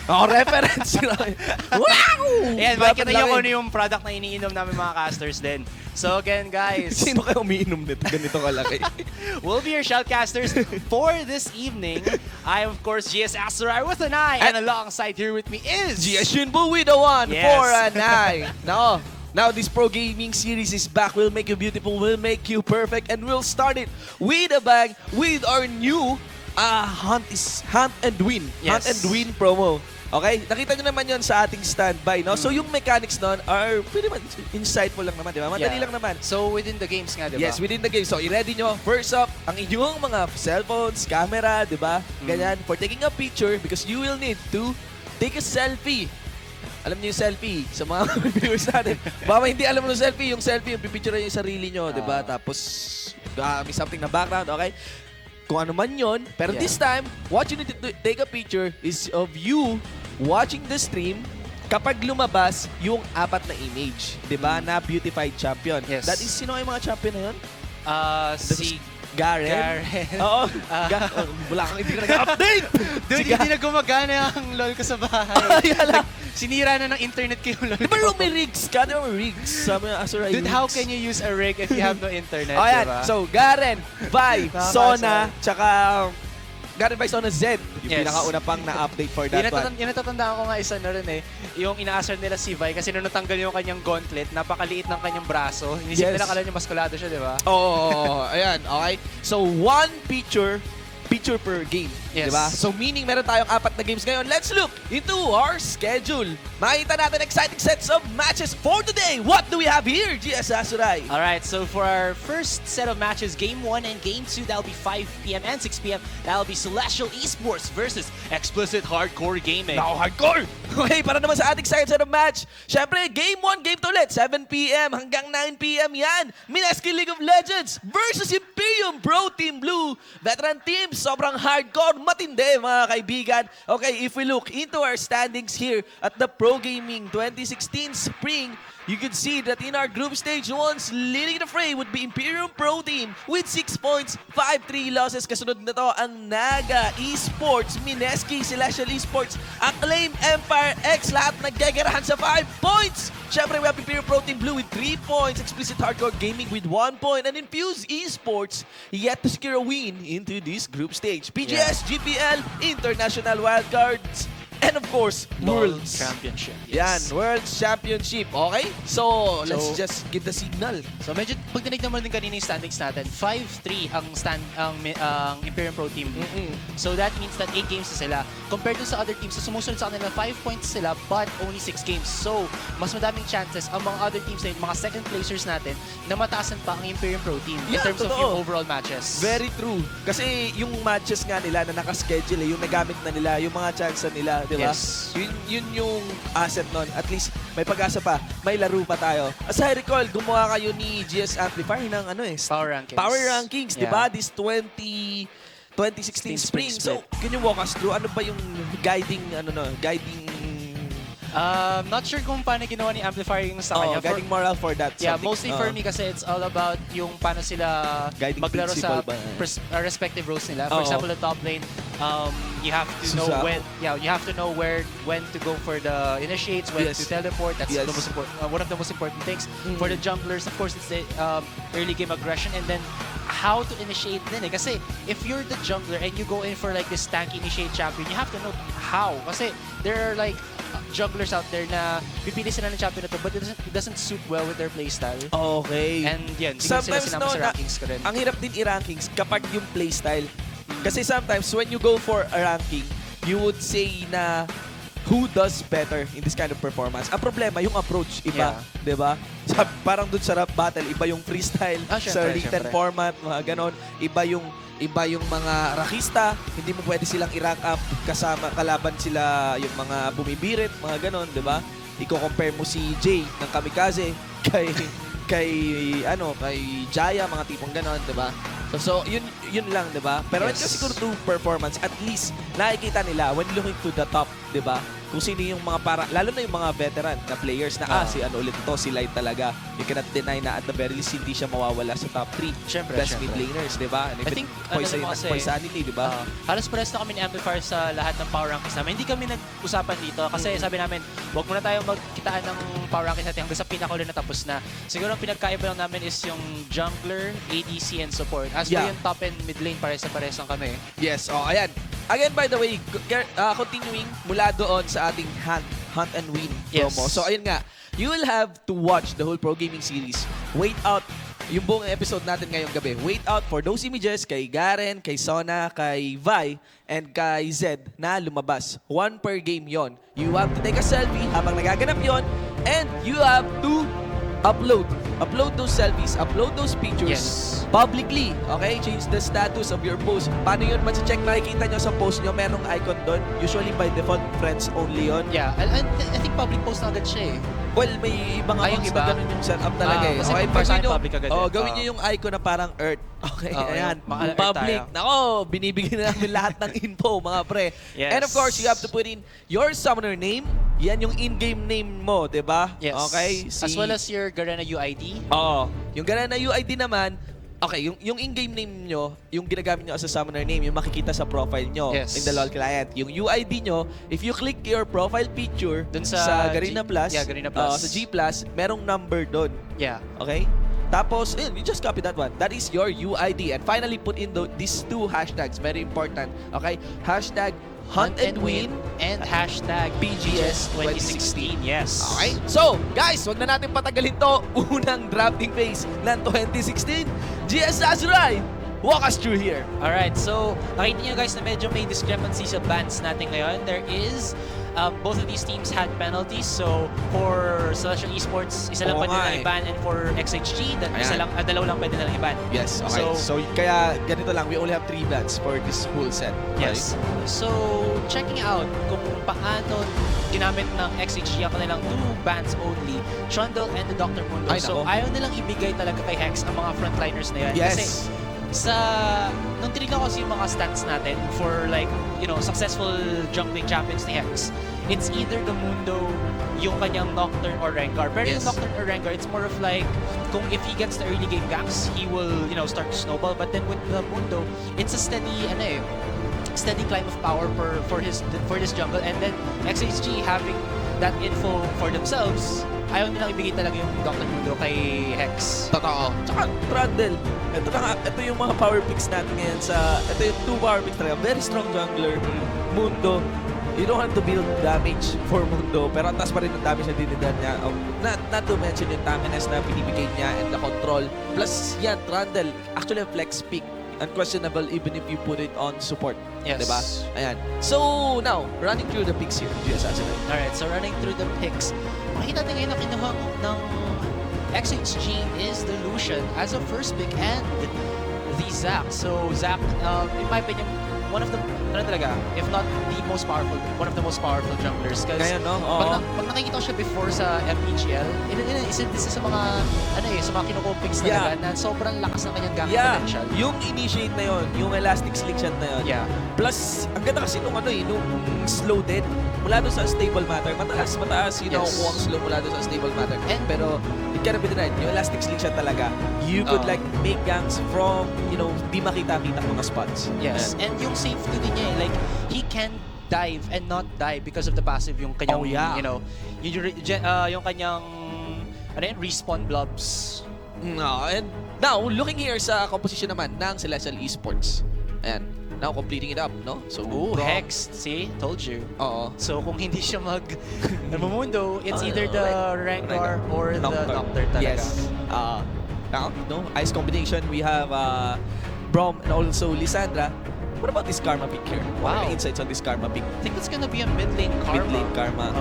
Reference. Wow! Ayan, makikita nyo kung ano yung product na iniinom namin mga casters din. So again, guys. Sino kayo umiinom nito? Ganito kalaki. We'll be your shoutcasters for this evening. I am, of course, GS Asterai with an I, and alongside here with me is... GS Yunbu with a 1 Yes. for an I. Now this pro gaming series is back. We'll make you beautiful, we'll make you perfect, and we'll start it with a bang with our new Hunt and Win. Yes. Hunt and Win promo. Okay? Nakita nyo naman yon sa ating standby, no? So yung mechanics nun are pretty much insightful lang naman, di ba? Madali lang naman. So within the games nga, di ba? Yes, within the game. So i-ready nyo. First up, ang inyong mga cellphones, camera, di ba? Ganyan. For taking a picture, because you will need to take a selfie. Alam niyo yung selfie sa mga viewers natin. Baka hindi alam mo yung selfie. Yung selfie, yung pipicture yung sarili nyo, di ba? Tapos may something na background, okay? Kung ano man yun. Pero this time, what you need to take a picture is of you watching the stream kapag lumabas yung 4 na image. Di ba? Na beautified champion. Yes. That is, sino yung mga champion na yun? Si Garen. Garen. Oo. Wala kang hindi ka nag-update. Dude, hindi na gumagana ang LOL ko sa bahay. Sinira na ng internet ko yung LOL Di ba may rigs ka? Di ba may rigs? Sabi nga, Asterai Dude, rigs. how can you use a rig if you have no internet, Oh, yan. diba? So, Garen, Vi, Sona, tsaka Garen, Vi, Sona, Z. Yung Yes. pinakauna pang na-update for that one. Yung natatandaan ko nga isa na rin yung inaasar nila si Vi kasi nung natanggal yung kanyang gauntlet, napakaliit ng kanyang braso. Inisip nila kala niya maskulado siya, di ba? Oo, ayan, okay. So, one picture per game, Yes. di ba? So, meaning meron tayong 4 na games ngayon. Let's look into our schedule. Makita natin exciting sets of matches for today. What do we have here, GS Asterai? Alright, so for our first set of matches, Game 1 and Game 2, that'll be 5 p.m. and 6 p.m. That'll be Celestial Esports versus Explicit Hardcore Gaming. Now, hardcore! Okay, para naman sa ating second set of match. Siyempre, Game 1, Game 2 ulit. 7 p.m. hanggang 9 p.m. yan. Mineski League of Legends versus Imperium Pro Team Blue. Veteran team, sobrang hardcore, matindi mga kaibigan. Okay, if we look into our standings here at the Pro Gaming 2016 Spring, you could see that in our group stage, once leading the fray would be Imperium Pro Team with 6 points, 5-3 losses. Kasunod na to ang Naga Esports, Mineski, Celestial Esports, Acclaim, Empire X, lahat naggagarahan sa 5 points. Siyempre, we have Imperium Pro Team Blue with 3 points, Explicit Hardcore Gaming with 1 point, and Infuse Esports yet to secure a win into this group stage. PGS, GPL, International Wildcards, and of course, Worlds Championship. Yan, World Championship. Okay? So, let's just give the signal. So medyo pag tinignan mo din kanina yung standings natin, 5-3 ang Imperium Pro Team. So that means that 8 games na sila. Compared to sa other teams, so sumusunod sa kanila 5 points sila but only 6 games. So mas madaming chances ang mga other teams na yun, mga second placers natin na mataasan pa ang Imperium Pro Team in terms of yung overall matches. Very true. Kasi yung matches nga nila na nakaschedule, yung nagamit na nila, yung mga chance nila, di ba? Yes. Yun yung asset nun. At least may pag-asa pa, may laro pa tayo. As I recall, gumawa kayo ni GS Amplifier ng Power Rankings, Rankings. di ba? This 2016 Spring. So, can you walk us through ano ba yung guiding Not sure kung paano ginawa ni Amplifier yung sa kanya. guiding moral for that. Yeah, mostly for me kasi it's all about yung paano sila Guiding maglaro sa principle respective roles nila. For example, the top lane, you have to know when to go for the initiates, when to teleport. That's the most important, one of the most important things. For the junglers, of course, it's the early game aggression, and then how to initiate din Kasi if you're the jungler and you go in for like this tank initiate champion, you have to know how. Kasi there are like jugglers out there na pipili sila ng champion na to but it doesn't suit well with their playstyle. Okay. And yan, hindi sila sinama sa rankings ko rin. Ang hirap din i-rankings kapag yung playstyle. Kasi sometimes when you go for a ranking, you would say na who does better in this kind of performance. Ang problema, yung approach, iba. Di ba? Parang dun sa rap battle, iba yung freestyle, sa written format, mga ganon. Iba yung mga rakista, hindi mo pwede silang i-rank up kasama, kalaban sila yung mga bumibirit, mga ganon, di ba? Iko-compare mo si Jay ng Kamikaze kay Jaya, mga tipong ganon, di ba? So yun lang, di ba? Pero when it comes to performance, at least nakikita nila when looking to the top, di ba? kung sino yung mga lalo na yung mga veteran na players na si ano ulit ito, si Light talaga. You cannot deny na at the very least hindi siya mawawala sa top 3 best mid laners, di ba? I think, Poisanity, di ba? Halos pares na kami ni Amplifier sa lahat ng power rankings namin. Hindi kami nag-usapan dito kasi sabi namin, huwag muna tayo magkitaan ng power rankings natin hanggang sa pinakauli na tapos na. Siguro ang pinagkaiba lang namin is yung jungler, ADC, and support. As for yung top and mid lane, pares lang kami. Yes, ayan. Again, by the way, continuing mula doon sa ating Hunt and Win promo. So, ayun nga, you will have to watch the whole Pro Gaming Series. Wait out yung buong episode natin ngayong gabi. Wait out for those images kay Garen, kay Sona, kay Vi, and kay Zed na lumabas. 1 per game yon. You have to take a selfie habang nagaganap yon, and you have to upload those selfies, upload those pictures publicly, okay? Change the status of your post. Paano yun check? Makikita nyo sa post nyo, merong icon doon. Usually by default, friends only yun. Yeah, I think public post na agad siya eh. Well, may ibang accounts na ganun yung setup talaga eh. Kasi public agad gawin nyo yung icon na parang Earth. Okay, ayan. Yung Public. Nako, binibigyan na namin lahat ng info, mga pre. Yes. And of course, you have to put in your summoner name. Yan yung in-game name mo, di ba? Yes. Okay? As well as your Garena UID. Oo. Yung Garena UID naman, okay, yung in-game name nyo, yung ginagamit nyo as a summoner name, yung makikita sa profile nyo in the LoL client. Yung UID nyo, if you click your profile picture dun sa Garena Plus, Garena Plus. sa G Plus, merong number doon. Yeah. Okay? Tapos, you just copy that one. That is your UID. And finally, put in these 2 hashtags. Very important. Okay? Hashtag Hunt and Win and hashtag PGS 2016. Yes. Okay? So, guys, wag na natin patagalin to. Unang drafting phase ng 2016. GS Azurai, walk us through here. Alright, so nakita nyo guys na medyo may discrepancy sa bans natin ngayon. There is, both of these teams had penalties. So, for Celestial Esports, isa lang pwede nilang i-ban, and for XHG, dalawa lang pwede nilang i-ban. Yes, okay. So, kaya ganito lang, we only have 3 bans for this whole set. Okay? Yes. So, checking out kung paano ginamit ng XHG ang kanilang 2 bans only, Trundle and the Dr. Mundo. So, ayaw nilang ibigay talaga kay Hex ang mga frontliners na yan. Yes. Kasi, nung tinignan ko kasi yung mga stats natin for like, successful jungling champions ni Hex, it's either the Mundo, yung kanyang Nocturne or Rengar. Pero yung Nocturne or Rengar, it's more of like, kung if he gets the early game ganks, he will, start to snowball. But then with the Mundo, it's a steady climb of power for this jungle. And then XHG having that info for themselves, ayaw nilang ibigay talaga yung Dr. Mundo kay Hex. Totoo. Tsaka, Trundle. Ito yung mga power picks natin ngayon ito yung 2 power picks talaga. Very strong jungler. Mundo. You don't have to build damage for Mundo, pero ang taas pa rin ng damage na dinidad niya. Not to mention yung tankiness na binibigay niya and the control. Plus, yan, Trundle. Actually, a flex pick. Unquestionable even if you put it on support. Yes. Diba? Ayan. So, now, running through the picks here. Alright, so running through the picks. Makikita natin ngayon na kinuha ng XHG is the Lucian as a first pick and the Zac. So, Zac, in my opinion, one of the, if not the most powerful, one of the most powerful junglers. Kasi pag nakikita ko siya before sa FPGL, isa sa mga, sa mga kinukuha picks talaga na sobrang lakas ng kanyang gamit potential. Yung initiate na yun, yung elastic slingshot na yun. Plus, ang ganda kasi nung slow dead, mula doon sa stable matter, mataas, kung ang slow mula doon sa stable matter. Pero, it cannot be denied, yung elastic slingshot talaga, you could make ganks from, di makita-kita mga spots. Yes, and yung safety din niya, like, he can dive and not die because of the passive yung kanyang, yung kanyang, respawn blobs. And now, looking here sa composition naman ng Celestial Esports. Ayan. Now, completing it up, no? So, Hex. See? Told you. Oo. So, kung hindi siya Mundo, it's either the Rengar or the Nocturne talaga. Yes. Now, ice combination. We have Braum and also Lissandra. What about this Karma pick here? What are the insights on this Karma pick? I think it's gonna be a mid lane Karma. Mid lane Karma.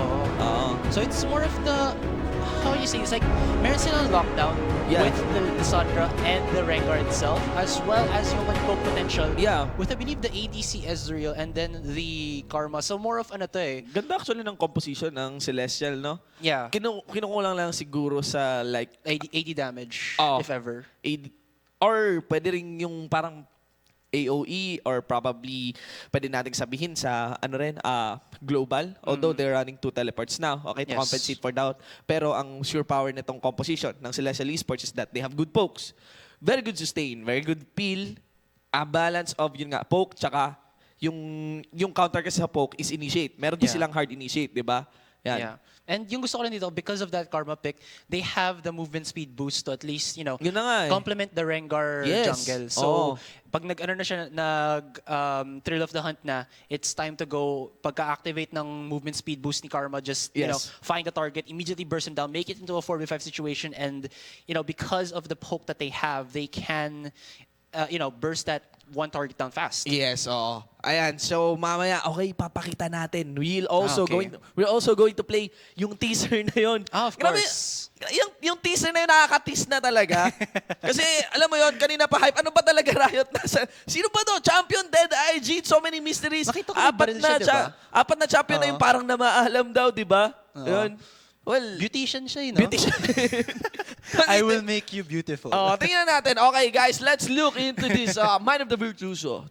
So, it's more of the, how you say, it's like, meron silang lockdown with the Lissandra and the Rengar itself, as well as yung poke potential. Yeah. With, I believe, the ADC Ezreal and then the Karma. So, more of Ganda actually ng composition ng Celestial, no? Yeah. Kinukulang lang siguro sa like 80 damage, if ever. Or pwede rin yung parang AOE or probably pwede nating sabihin sa global. Although they're running 2 teleports now, okay, to compensate for that. Pero ang sure power nitong composition ng Celestial Esports is that they have good pokes. Very good sustain, very good peel, a balance of yun nga, poke tsaka yung counter kasi sa poke is initiate. Meron din silang hard initiate, di ba? Yan. Yeah. And yung gusto ko lang dito, because of that Karma pick, they have the movement speed boost to at least, Yun na nga complement the Rengar jungle. So, pag Thrill of the Hunt na, it's time to go, pagka-activate ng movement speed boost ni Karma, just, find the target, immediately burst him down, make it into a 4v5 situation, and, because of the poke that they have, they can, burst that one target down fast. Yes, ayan. So mamaya, papakita natin. We're also going to play yung teaser na yon. Of course. Yung teaser na yun, nakaka-tease na talaga. Kasi, alam mo yon, kanina pa hype. Ano ba talaga Riot nasa? Sino ba to? Champion, Dead IG, so many mysteries. Nakita ko yung baril siya, diba? Apat na champion na yung parang namaalam daw, di ba? Yun. Well, beautician siya, Beautician. I will make you beautiful. Tingnan natin. Okay, guys, let's look into this Mind of the Virtuoso.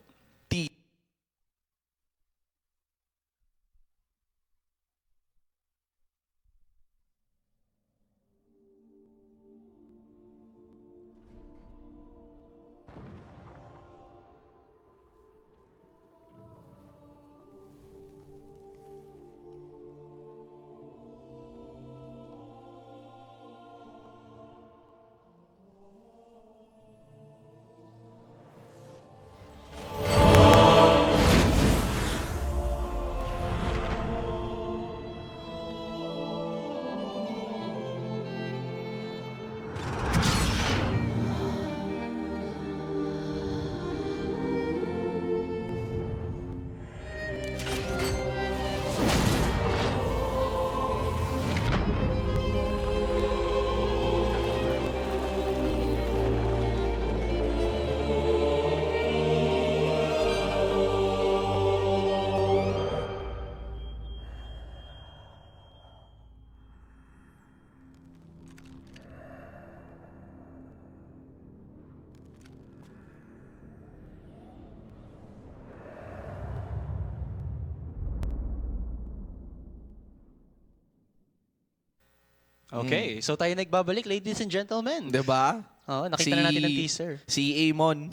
Okay, so tayo nagbabalik, ladies and gentlemen. Diba? Nakita na natin ang teaser. Si Amon,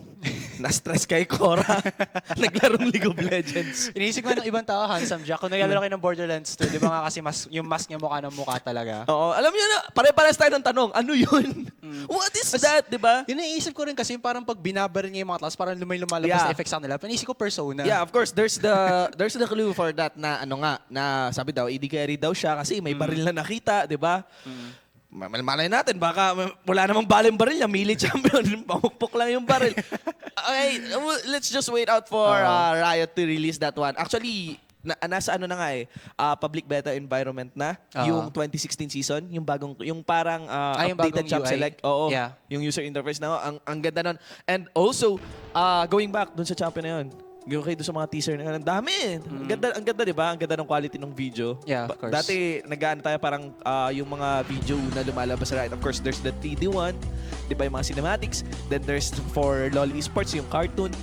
na-stress kay Cora. Naglarong League of Legends. Iniisip ko ng ibang tao, Handsome Jack. Kung naglalaro kayo ng Borderlands 2, di ba nga kasi yung mask niya mukha ng mukha talaga? Oo, alam niyo na, pare-pares tayo ng tanong, ano yun? What is that, di ba? Yun naisip ko rin kasi parang pag binabar niya yung mga class, parang lumalabas na effects sa kanila. Panisip ko persona. Yeah, of course, there's the clue for that na na sabi daw, AD carry daw siya kasi may baril na nakita, di ba? Malay natin, baka wala namang baling baril niya, melee champion, pamukpok lang yung baril. Okay, let's just wait out for Riot to release that one. Actually, nasa public beta environment na, yung 2016 season, yung parang updated champ select. Oo, yung user interface na, ang ganda nun. And also, going back dun sa champion na yun, okay, doon sa mga teaser na ang dami. Ang ganda, di ba? Ang ganda ng quality ng video. Yeah, of course. Dati, nag-ano tayo parang yung mga video na lumalabas sa Riot. Of course, there's the 3D one, di ba, yung mga cinematics. Then there's for LoL Esports, yung cartoon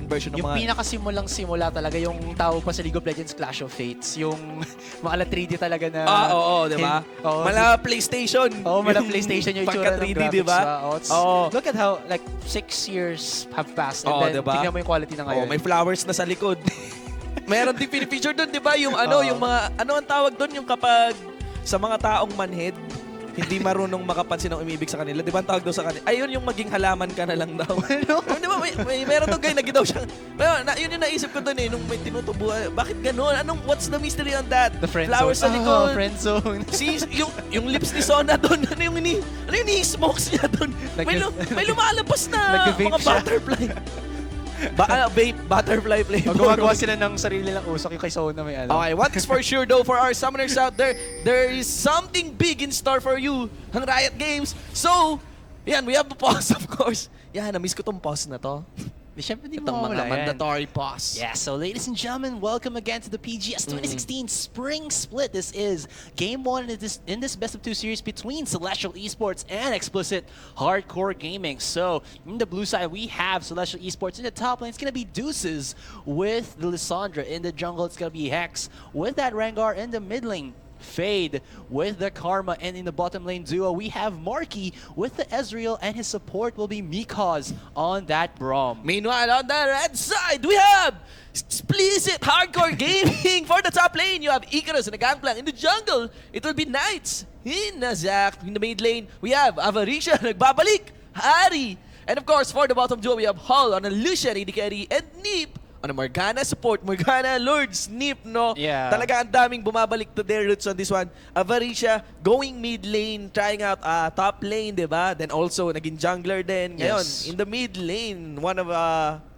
version ng mga... Yung pinakasimulang-simula talaga, yung tawag pa sa League of Legends Clash of Fates. Yung mga 3D talaga na... Oo, di ba? Mala PlayStation. Mala PlayStation yung itsura ng 3D, graphics. di ba? Look at how, like, 6 years have passed. And then, diba? tignan mo yung quality na ngayon. May flowers na sa likod. Meron din pinifeature doon, di ba? Yung yung mga, ang tawag doon, yung kapag sa mga taong manhead, hindi marunong makapansin ang umibig sa kanila. Di ba ang tawag daw sa kanila? Ayun yung maging halaman ka na lang daw. Di ba? Meron doon guy, nag-daw siya. Yun yung naisip ko doon nung may tinutubo. Bakit ganun? What's the mystery on that? The friend flowers zone. sa likod. Friend zone. Yung lips ni Sona doon, ano yung ni-smokes niya doon? May lumalabas na mga butterfly. Vape, butterfly flavor. Gumagawa sila ng sarili lang usok yung kay Sona may ano. Okay, what is for sure though for our summoners out there, there is something big in store for you ng Riot Games. So, yan, we have a pause of course. Yan, na-miss ko tong pause na to. Siyempre, di Itong mga mawawala yan. mandatory pause. Yeah, so ladies and gentlemen, welcome again to the PGS 2016 Spring Split. This is Game 1 in this Best of 2 series between Celestial Esports and Explicit Hardcore Gaming. So, in the blue side, we have Celestial Esports. In the top lane, it's going to be Deuces with the Lissandra. In the jungle, it's going to be Hex with that Rengar. In the mid lane, Fade with the Karma, and in the bottom lane duo we have Marky with the Ezreal, and his support will be Mikaz on that Braum. Meanwhile, on the red side, we have Explicit Hardcore Gaming. For the top lane, you have Icarus and the Gangplank. In the jungle, it will be Knights. In the Zac, in the mid lane, we have Avarisha, nagbabalik, Hari. And of course, for the bottom duo, we have Hull on a Lucian, AD Carry, and Neep on a Morgana support. Morgana, Lords, Neep, no? Yeah. Talaga ang daming bumabalik to their roots on this one. Avarisha going mid lane, trying out top lane, diba? Then also naging jungler din. Ngayon, Yes. in the mid lane, one of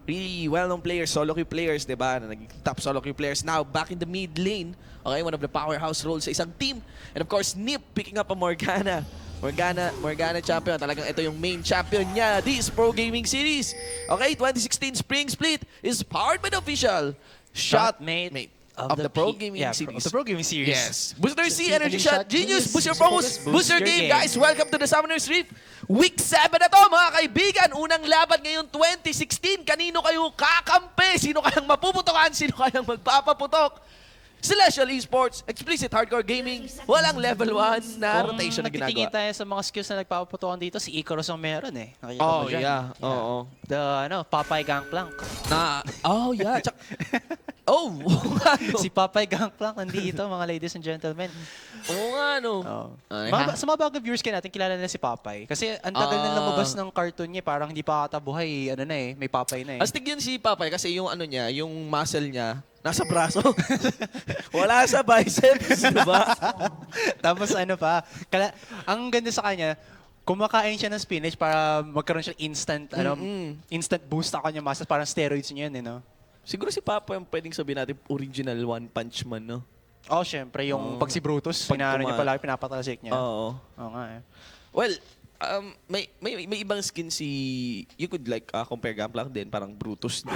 really well-known players, solo queue players, diba? Na naging top solo queue players. Now, back in the mid lane, okay, one of the powerhouse roles sa isang team. And of course, Neep picking up a Morgana. Morgana champion. Talagang ito yung main champion niya this Pro Gaming Series. Okay, 2016 Spring Split is powered by the official Shotmate of the Pro Gaming Series. Of the Pro Gaming Series. Yes. Booster C, Energy Shot, Genius, boost your focus, boost your game. Guys, welcome to the Summoner's Rift. Week 7 na to, mga kaibigan. Unang laban ngayon 2016. Kanino kayo kakampi? Sino kayang mapuputokan? Sino kayang magpapaputok? Celestial Esports, Explicit Hardcore Gaming, walang level 1 na rotation na ginagawa. Nagtitingin tayo sa mga skills na nagpapaputukan dito, si Icarus ang meron eh. Nakikita mo dyan. Yeah. Oo. The Papay Gangplank. Yeah. Oh, Si Papay Gangplank nandito, mga ladies and gentlemen. Oo nga, no. Sa mga bago viewers kayo natin, kilala na si Papay. Kasi ang tagal na lumabas ng cartoon niya, parang hindi pa katabuhay, may Papay na eh. Astig yun si Papay kasi yung niya, yung muscle niya, nasa braso. Wala sa biceps, diba? Tapos ang ganda sa kanya, kumakain siya ng spinach para magkaroon siya instant instant boost sa kanya muscle, parang steroids niya yun, no? Siguro si Papa yung pwedeng sabihin natin original One Punch Man, no? Oh, syempre, yung pag si Brutus, niya palagi, pinapatalsik niya. Oo. Oo nga eh. Well, may ibang skin you could like compare Gangplank din, parang Brutus din.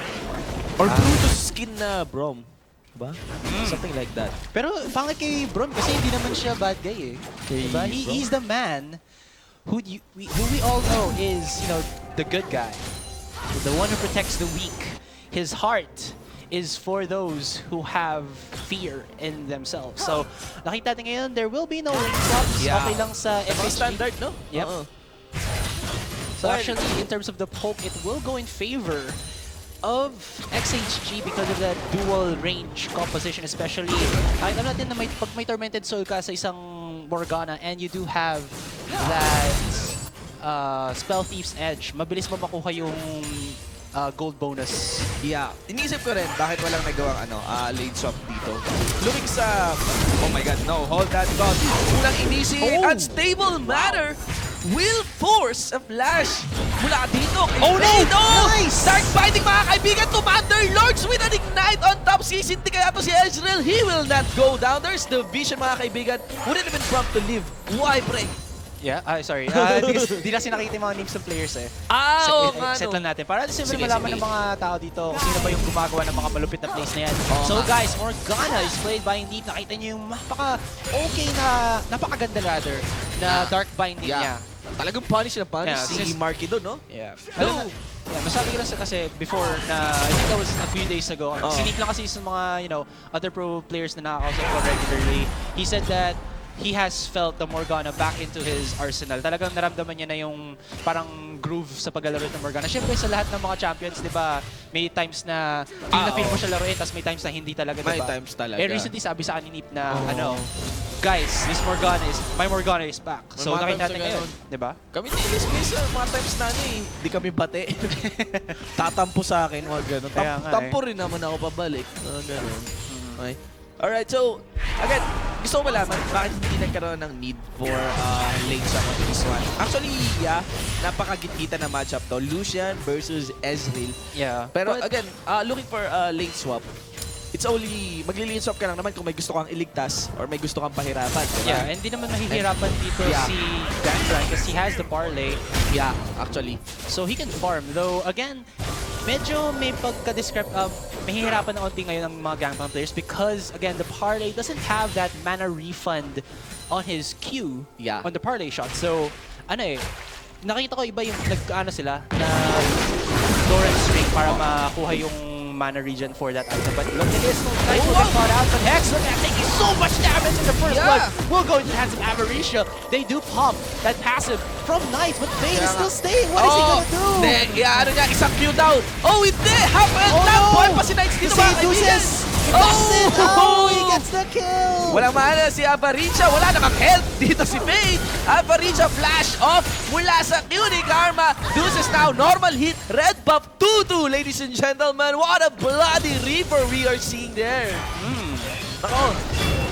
Or Brutus skin na Braum. Diba? Something like that. Pero pangit kay Braum kasi hindi naman siya bad guy eh. Diba? He's the man who we all know is, the good guy. The one who protects the weak. His heart is for those who have fear in themselves. So, nakita natin ngayon, there will be no lane swaps. Yeah. Okay lang sa XHG. Standard, no? Yep. So actually, in terms of the poke, it will go in favor of XHG because of that dual range composition, especially. Alam natin na pag may Tormented Soul ka sa isang Morgana and you do have that Spell Thief's Edge, mabilis mo makuha yung gold bonus. Yeah. Inisip ko rin, bakit walang nagawang lane swap dito. Looking sa... Oh my god, no. Hold that thought. Unang initiate unstable matter will force a flash mula dito. Oh no! Nice! Dark Binding, mga kaibigan, to Lords with an ignite on top. Sisinti kaya to si Ezreal. He will not go down. There's the vision, mga kaibigan. Wouldn't even prompt to live. Why break? Yeah, sorry. Di na sinakita yung mga names ng players eh. Set lang natin. Para simple malaman ng mga tao dito kung sino ba yung gumagawa ng mga malupit na plays na yan. So guys, Morgana is played by Neep. Nakita niyo yung napakaganda rather, na dark binding niya. Talagang punish na punish si Marky doon, no? Yeah. Masabi ko lang kasi before na, I think that was a few days ago, sinip lang kasi sa mga, other pro players na nakakausap ko regularly. He said that he has felt the Morgana back into his arsenal. Talagang naramdaman niya na yung parang groove sa paglalaro ng Morgana. Siyempre sa lahat ng mga champions, di ba, may times na feel mo siya laruin, tapos may times na hindi talaga, di ba? May times talaga. Recently sabi sa akin ni Neep na, guys, my Morgana is back. So nakita natin ngayon, di ba? Kami nilis sa mga times na di kami bate. Tatampo sa akin, mga gano'n. Tampo rin naman ako pabalik. Gano'n. Okay. Alright, so, again, gusto ko malaman bakit hindi nagkaroon ng need for lane swap on this one. Actually, napakagit-kita na matchup to. Lucian versus Ezreal. Yeah. Pero again, looking for lane swap, it's only, magli-lane swap ka lang naman kung may gusto kang iligtas or may gusto kang pahirapan. Diba? Yeah, and hindi naman mahihirapan dito si Gangplank because he has the parlay. Yeah, actually. So he can farm. Though, again, medyo may mahihirapan na onti ngayon ang mga Gangplank players because, again, the parlay doesn't have that mana refund on his Q on the parlay shot. So, nakita ko iba yung sila na Lawrence string para makuha yung mana regen for that item. But look at this, Knight will get caught out, but Hex, look at taking so much damage in the first blood. Will go into the hands of Avarisha. They do pop that passive from Knight, but Vayne is still staying. What is he gonna do? Isang Q down. Oh, hindi! Buhay pa si Knights dito, mga kaibigan. He gets the kill! Walang mana si Avarisha. Wala namang health dito si Vayne. Avarisha flash off mula sa Q ni Karma. Deuces now, normal hit, red buff, 2-2, ladies and gentlemen. What a bloody Reaper we are seeing there.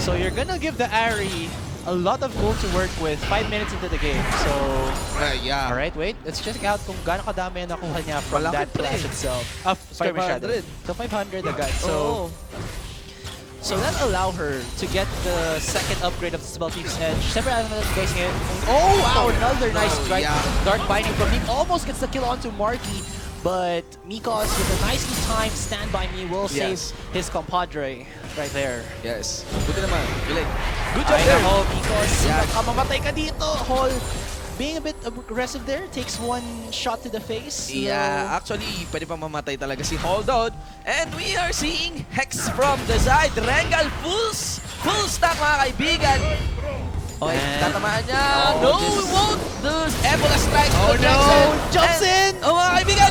So you're gonna give the Ahri a lot of gold to work with 5 minutes into the game. So, alright, wait. Let's check out kung gaano kadami ang nakuha niya from that flash itself. Skirmish rather. So 500 agad. So that allow her to get the second upgrade of the Spell Thief's Edge. Siyempre, alam natin guys ngayon. Oh, wow! Another nice strike. Dark Binding from Meek. Almost gets the kill onto Marky. But Mikos, with a nicely timed Stand By Me, will save his compadre right there. Yes. Buti naman. Galing. Good job there. Mikos, mamatay ka dito. Hall being a bit aggressive there, takes one shot to the face. Yeah, actually, pwede pa mamatay talaga si Holdon. And we are seeing Hex from the side. Rengal full stack, mga kaibigan. Okay, tatamaan niya. No, we won't. There's Ebola strikes. Oh no, jumps in. Oh, mga kaibigan.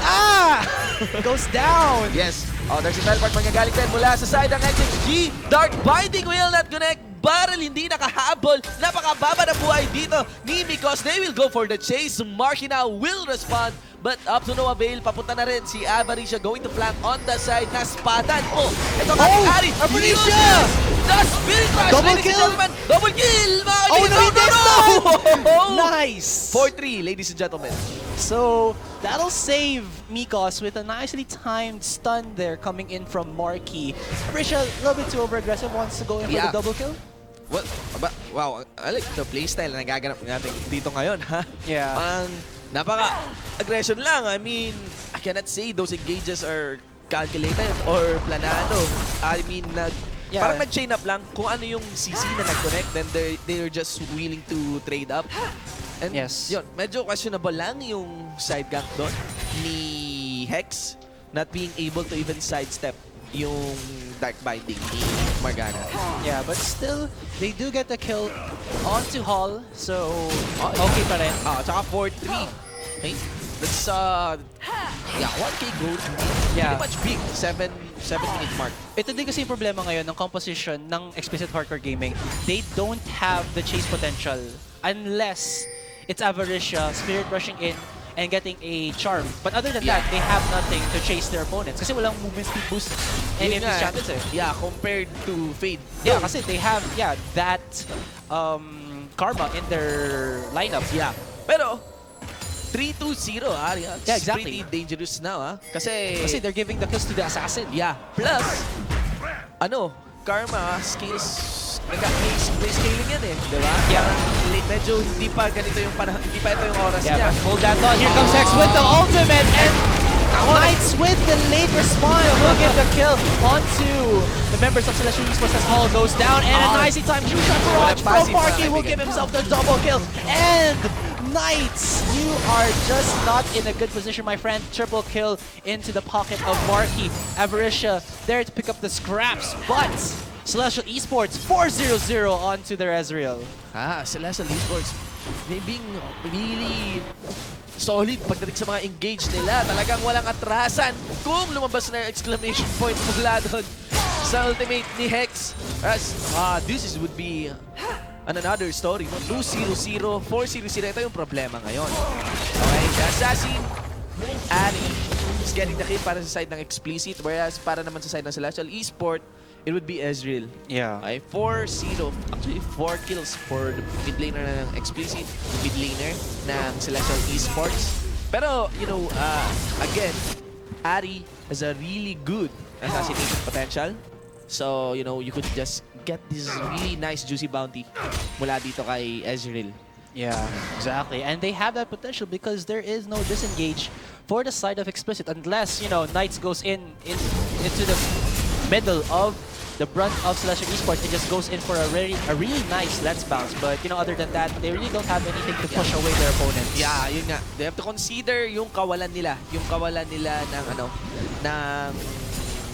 Goes down. Yes. Oh, there's a teleport manggagaling din mula sa side ng XHG. Dark Binding will not connect. Barrel hindi nakahabol. Napakababa na buhay dito ni Mikos. They will go for the chase. Marky now will respond. But up to no avail. Papunta na rin si Avarisha going to flank on the side. Naspadan. Oh, ito ang ating Ahri. Avarisha! The Spirit Rush, ladies and gentlemen. Double kill! Oh no, no! Nice! 4-3, ladies and gentlemen. So, that'll save Mikos with a nicely timed stun there coming in from Marky. Avarisha, a little bit too over-aggressive, wants to go in for the double kill. Well, wow, I like the playstyle na nagaganap natin dito ngayon, ha? Yeah. Napaka-aggression lang. I mean, I cannot say those engages are calculated or planado. I mean, parang nag-chain up lang kung ano yung CC na nag-connect, then they're just willing to trade up. And yun, medyo questionable lang yung side gank doon ni Hex, not being able to even sidestep yung Dark Binding ni Morgana. Yeah, but still, they do get the kill onto Hall, so okay pa rin. Tsaka 4-3. Okay? That's, 1k gold. Yeah. Pretty much big. 7-minute mark. Ito din kasi yung problema ngayon ng composition ng Explicit Hardcore Gaming. They don't have the chase potential unless it's Avarisha Spirit rushing in and getting a charm. But other than that, they have nothing to chase their opponents. Kasi walang movement speed boost any of these champions eh. Yeah, compared to Fade. Yeah, kasi they have, that Karma in their lineup. Yeah. Pero, 3-2-0, Arya. Yeah, exactly. Pretty dangerous now, Kasi they're giving the kills to the assassin. Yeah. Plus, Karma skills, may scaling yan eh, di ba? Yeah. Medyo hindi pa ganito yung panahon, hindi pa ito yung oras niya. Hold that thought. Here comes Hex with the ultimate, and Knights with the late respawn will get the kill onto the members of Celestial Esports as Hall goes down, and a nicely timed true shot barrage from Marky will give himself the double kill, and Knights, you are just not in a good position, my friend. Triple kill into the pocket of Marky. Avarisha there to pick up the scraps, but Celestial Esports 4-0-0 onto their Ezreal. Celestial Esports, they being really solid pagdating sa mga engage nila. Talagang walang atrasan kung lumabas na yung exclamation point mula doon sa ultimate ni Hex. This would be another story. 2-0-0, 4-0-0. Ito yung problema ngayon. Okay, Assassin, Ahri is getting the kill para sa side ng Explicit, whereas para naman sa side ng Celestial Esport, it would be Ezreal. Yeah. Okay, 4-0. Actually, 4 kills for the mid laner ng Explicit, mid laner ng Celestial Esports. Pero, again, Ahri has a really good assassination potential. So, you could just get this really nice juicy bounty mula dito kay Ezreal. Yeah, exactly. And they have that potential because there is no disengage for the side of Explicit, unless, you know, Knights goes into the middle of the brunt of Celestial Esports. It just goes in for a really nice Let's Bounce. But, you know, other than that, they really don't have anything to push away their opponents. Yeah, yun nga. They have to consider yung kawalan nila. Yung kawalan nila ng, ng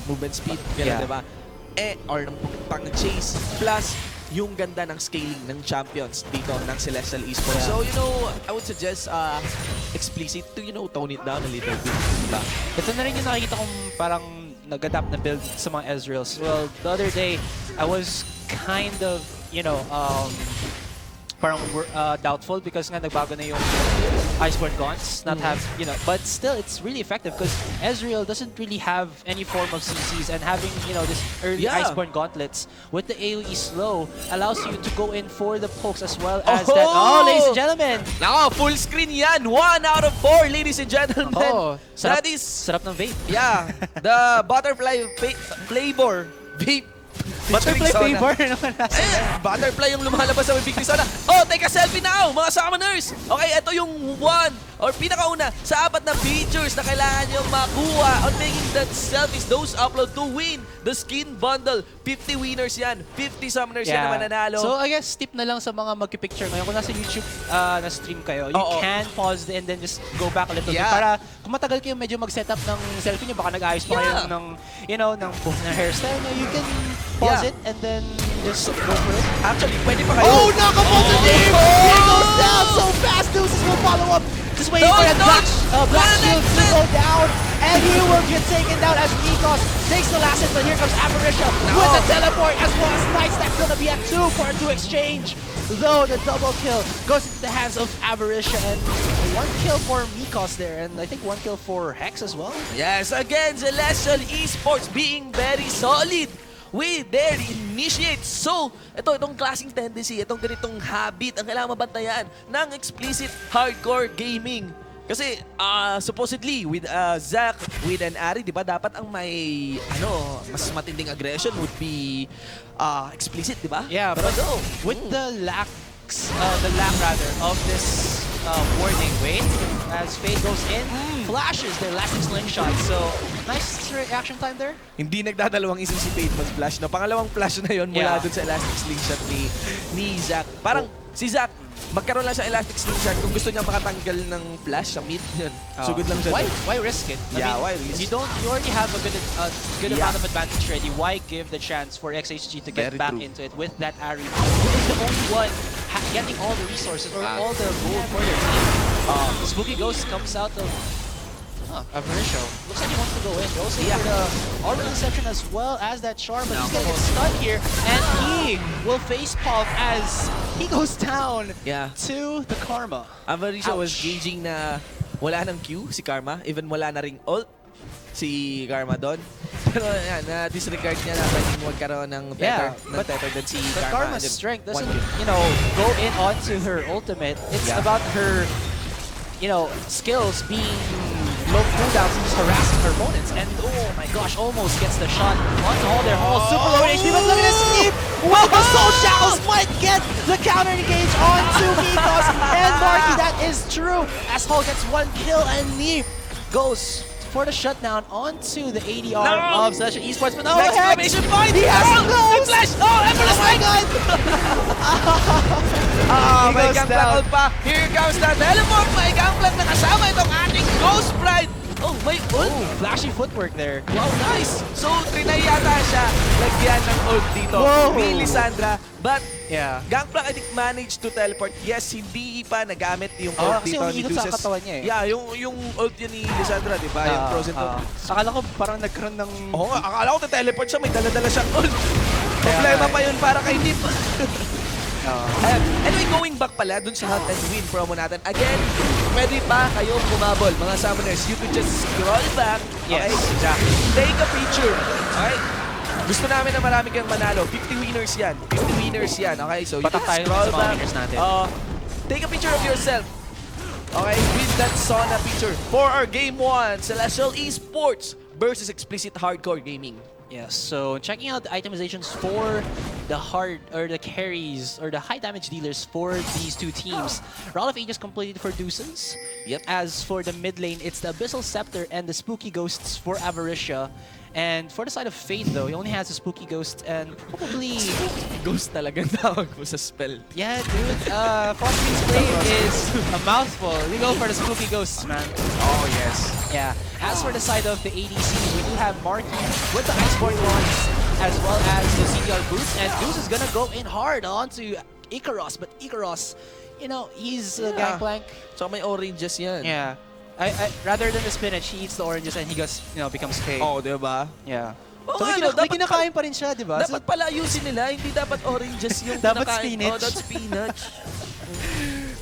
movement speed. Yeah. Diba? Or ng pang-chase. Plus, yung ganda ng scaling ng champions dito ng Celestial Esports. Yeah. So, you know, I would suggest Explicit to, you know, tone it down a little bit. Diba? Ito na rin yung nakikita kong parang nag-adapt na build sa mga Ezreals. Well, the other day, I was kind of, you know, parang doubtful because nga nagbago na yung Iceborne Gaunts, not have, you know, but still it's really effective because Ezreal doesn't really have any form of CCs, and having, you know, this early Iceborne Gauntlets with the AoE slow allows you to go in for the pokes as well as that. Oh, ladies and gentlemen! Nako, full screen yan! 1 out of 4, ladies and gentlemen! Oh, sarap, that is... sarap ng vape. Yeah, the butterfly flavor vape. Butterfly flavor naman nasa. Butterfly yung lumalabas sa bibig ni Sona. Oh, take a selfie now, mga summoners! Okay, ito yung one or pinakauna sa 4 na features na kailangan nyo makuha on making that selfies, those upload to win the skin bundle. 50 winners yan, 50 summoners yan na mananalo. So I guess tip na lang sa mga magpipicture ngayon, kung nasa YouTube na stream kayo, you can pause and then just go back a little bit para kung matagal kayo medyo mag-setup ng selfie nyo, baka nag-ayos pa kayo ng, you know, ng hairstyle nyo, you can pause it and then just go for it. Actually, pwede pa kayo. Oh, knock-up the team! He goes down so fast. Deuces will follow up. Just waiting for that black shield to go down. And he will get taken down as Nikos takes the last hit. But here comes Avarisha with the teleport as well as Knights. That's going to be at 2 for a 2 exchange. Though the double kill goes into the hands of Avarisha, and 1 kill for Nikos there. And I think 1 kill for Hex as well. Yes, again, Celestial Esports being very solid with their initiates. So, itong klaseng tendency, itong ganitong habit, ang kailangan mabantayan ng Explicit Hardcore Gaming. Kasi, supposedly, with Zac, with an Ari, di ba, dapat ang may, mas matinding aggression would be Explicit, di ba? Yeah, but with the lack of this warning, wait, as Fade goes in, flashes their elastic slingshot. So, nice reaction time there. Hindi nagdadalawang isip si Fade mag-flash. No? Pangalawang flash na yon mula dun sa elastic slingshot ni Zac. Parang si Zac, magkaroon lang siya elastic slingshot kung gusto niya makatanggal ng flash sa mid. Yun. Sugod lang siya. Why risk it? I mean, why risk? You already have a good amount of advantage ready. Why give the chance for XHG to get back into it with that Ari, who is the only one getting all the resources or all the gold for their team? Spooky Ghost comes out of Avarisha. Looks like he wants to go in. Goes in for the Aura Inception as well as that Charm, but he's gonna get stunned here, and he will face palm as he goes down to the Karma. Avarisha was gauging na wala ng Q si Karma, even wala na ring ult si Karma doon. Pero yan, na-disregard niya na pwedeng magkaroon ng better than si but Karma. Karma's strength doesn't, you know, go in onto her ultimate. It's about her, you know, skills being low cooldowns and just harassing her opponents. And oh my gosh, almost gets the shot onto all their halls. Super low HP, but look at this team! Well, the Soul Shackles might get the counter engage onto Nikos and Marky. That is true, as Hall gets 1 kill and Nee goes for the shutdown onto the ADR of Celestial Esports. But no, exclamation point! He has no flash! Oh, Everless! Oh my god! May gangplank pa. Here comes the teleport. May gangplank na kasama itong ating Ghost Pride. Oh, may ult. Flashy footwork there. Wow, nice. So, trinay yata siya lagyan ng ult dito. Ni Lissandra. But, Gangplank I think managed to teleport. Yes, hindi pa nagamit yung ult dito ni Deuces. Sa katawan niya Yeah, yung ult yun ni Lissandra, di ba? Yung frozen ult. Akala ko parang nagkaroon ng... Oo nga, akala ko teleport siya, may dala-dala siyang ult. Problema pa yun para kay Nip. Anyway, going back pala dun sa Hunt and Win promo natin. Again, pwede pa kayo bumabol, mga summoners. You could just scroll back. Okay? Take a picture. Okay? Gusto namin na marami kang manalo. 50 winners yan. 50 winners yan. Okay? So, you can scroll back. Take a picture of yourself. Okay? With that Sona picture for our Game 1, Celestial Esports versus Explicit Hardcore Gaming. Yes, so checking out the itemizations for the hard or the carries or the high damage dealers for these two teams. Round of Ages completed for Deuces. Yep. As for the mid lane, it's the Abyssal Scepter and the Spooky Ghosts for Avaricia. And for the side of Fade though, he only has the Spooky Ghost and probably... Ghost talagang tawag mo sa spell. Yeah, dude. Frostbeam's Blade is a mouthful. You go for the Spooky Ghosts, man. Oh, yes. Yeah. As for the side of the ADC, we do have Marky with the Iceborne Wands as well as the CDR boots. And Deuce is gonna go in hard onto Ikaros. But Ikaros, you know, he's Gangplank. So may oranges yan. Yeah. Rather than the spinach, he eats the oranges and he goes, you know, becomes fake. Oh, di ba? Yeah. Oo, So may kinakain pa rin siya, di ba? Dapat pala ayusin nila, hindi dapat oranges yung Dapat kinakain. spinach. Oh, that's spinach.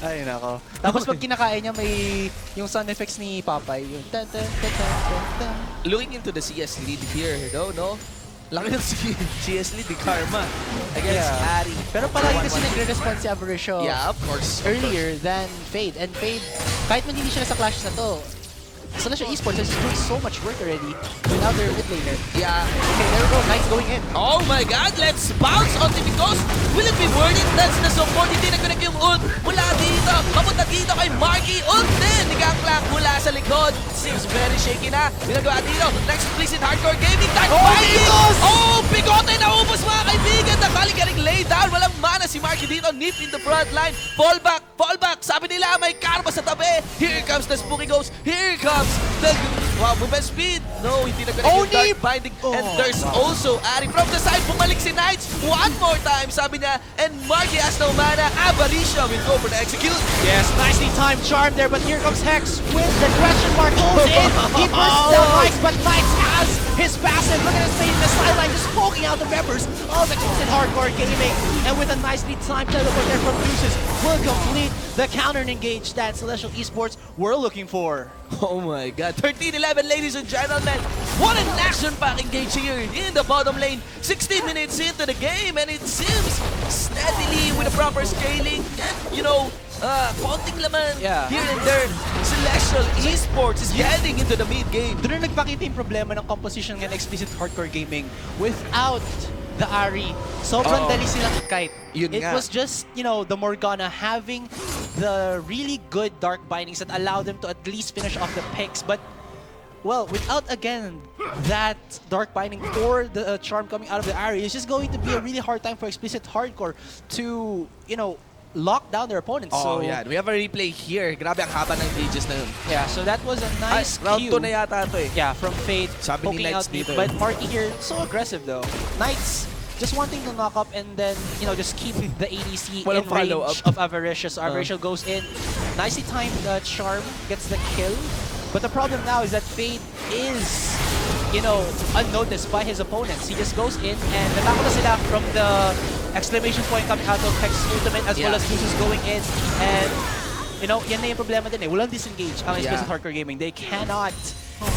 Ay, nako. Tapos pag kinakain niya, may yung sound effects ni Papay. Yung tan tan tan tan tan tan. Looking into the CS lead here, no? Laki ng CS lead, the Karma against Ari. Pero palagi kasi nagre-response si Avaricia Yeah, of course. earlier than Fade. And Fade, kahit man hindi siya nasa clashes na to, Celestial Esports is doing so much work already without their mid laner. Yeah. Okay, there we go. Knights going in. Oh my God, let's bounce on Timicos. Will it be worth it? That's the support. Hindi nag-connect yung ult. Mula dito, papunta dito kay Marky. Ult din. Nagangklak mula sa likod. Seems very shaky na. Ginagawa dito. Next explicit hardcore gaming time. Oh, bigote na ubos mga kaibigan. Nakaligaring lay down. Walang mana si Marky dito. Nip in the front line. Fall back. Sabi nila may karma sa tabi. Here comes the Spooky Ghost. Here comes the movement speed. No, hindi nag-connect yung Dark Binding. And there's also Ari from the side. Bumalik si Knights. One more time, sabi niya. And Marky has no mana. Avaricia will go for the execute. Yes, nicely timed charm there, but here comes Hex with the question mark goes in. He bursts down Knights, but Knights has his passive. Look at his face in the sideline, just poking out the members of Exquisite Hardcore Gaming. And with a nicely timed teleport there from Deuces, will complete the counter engage that Celestial Esports were looking for. Oh my God. 13-11, ladies and gentlemen. What an action-packed engage here in the bottom lane. 16 minutes into the game, and it seems steadily with a proper scaling and, you know, konting laman here and there. Celestial Esports is heading into the mid-game. Doon na nagpakita yung problema ng composition ng Explicit Hardcore Gaming without the Ari. Sobrang dali silang kite. It was just, you know, the Morgana having the really good Dark Bindings that allowed them to at least finish off the picks. But, well, without, again, that Dark Binding or the charm coming out of the Ari, it's just going to be a really hard time for Explicit Hardcore to, you know, lock down their opponents. Oh, so, yeah. We have a replay here. Grabe ang haba ng pages na yun. Yeah, so that was a nice round cue. 2 na yata ito eh. Yeah, from Fade, Sabi ni poking Knights out deep. dito But Marky here, so aggressive though. Knights just wanting to knock up and then, you know, just keep the ADC in range of Avaricia. So Avaricia goes in. Nicely timed charm, gets the kill. But the problem now is that Fade is, you know, unnoticed by his opponents. He just goes in and natako na sila from the exclamation point coming out of Hex's ultimate as well as Deuces going in. And, you know, yan na yung problema din eh. Walang disengage ang Explicit Hardcore Gaming. They cannot,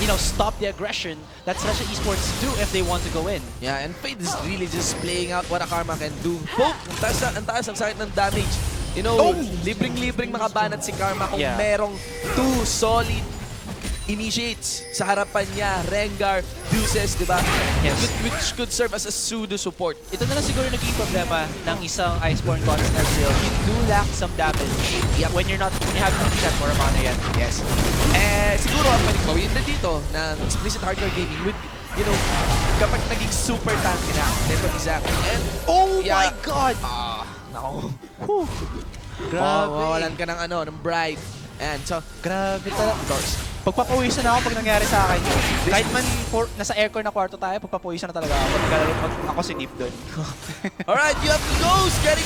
you know, stop the aggression that Celestial Esports do if they want to go in. Yeah, and Fade is really just playing out what a Karma can do. Poke! Ang taas ang sakit ng damage. You know, libreng-libreng makabanat si Karma kung merong 2 solid initiates sa harapan niya, Rengar, Deuces, di ba? Yes. Which could serve as a pseudo support. Ito na lang siguro naging problema ng isang Iceborne God in Ezreal. You do lack some damage when you have that more mana yan. Yes. Siguro ang pwedeng gawin na dito ng Explicit Hardcore Gaming with, you know, kapag naging super tank na, Nepo exactly. And, oh my God! Nako. Grabe. Mawalan ka ng ng bride. And so, grabe talaga. Of course. Pagpapawisan na ako pag nangyari sa akin. Kahit man nasa aircon na kwarto tayo, pagpapawisan na talaga ako. Pag ako si Nip doon. Alright, you have the Ghost getting...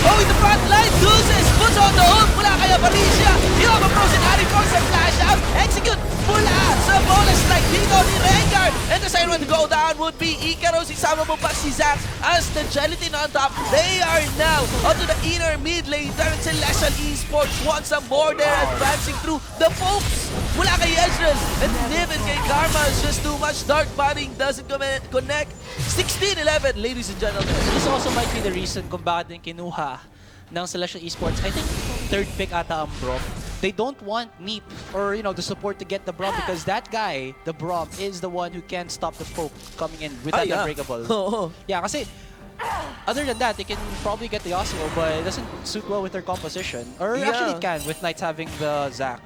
Oh, in the front line, Deuces puts on the ult mula kay Avaricia. You have a frozen Ari for some flash out. Execute mula sa bonus strike dito ni Rengar. And the second one to go down would be Ikaros. Isama mo pa si Zax as the gelatin on top. They are now onto the inner mid lane. Darren Celestial Esports wants some more there, advancing through the folks. Mula kay Ezreal, and Niv and kay Karma is just too much. Dark Binding doesn't connect. 16-11, ladies and gentlemen. This also might be the reason kung bakit din kinuha ng Celestial Esports. I think third pick ata ang Braum. They don't want Neep or, you know, the support to get the Braum because that guy, the Braum, is the one who can stop the poke coming in without unbreakable. Yeah, kasi other than that, they can probably get the Yasuo, but it doesn't suit well with their composition. Or actually it can, with Knights having the Zac.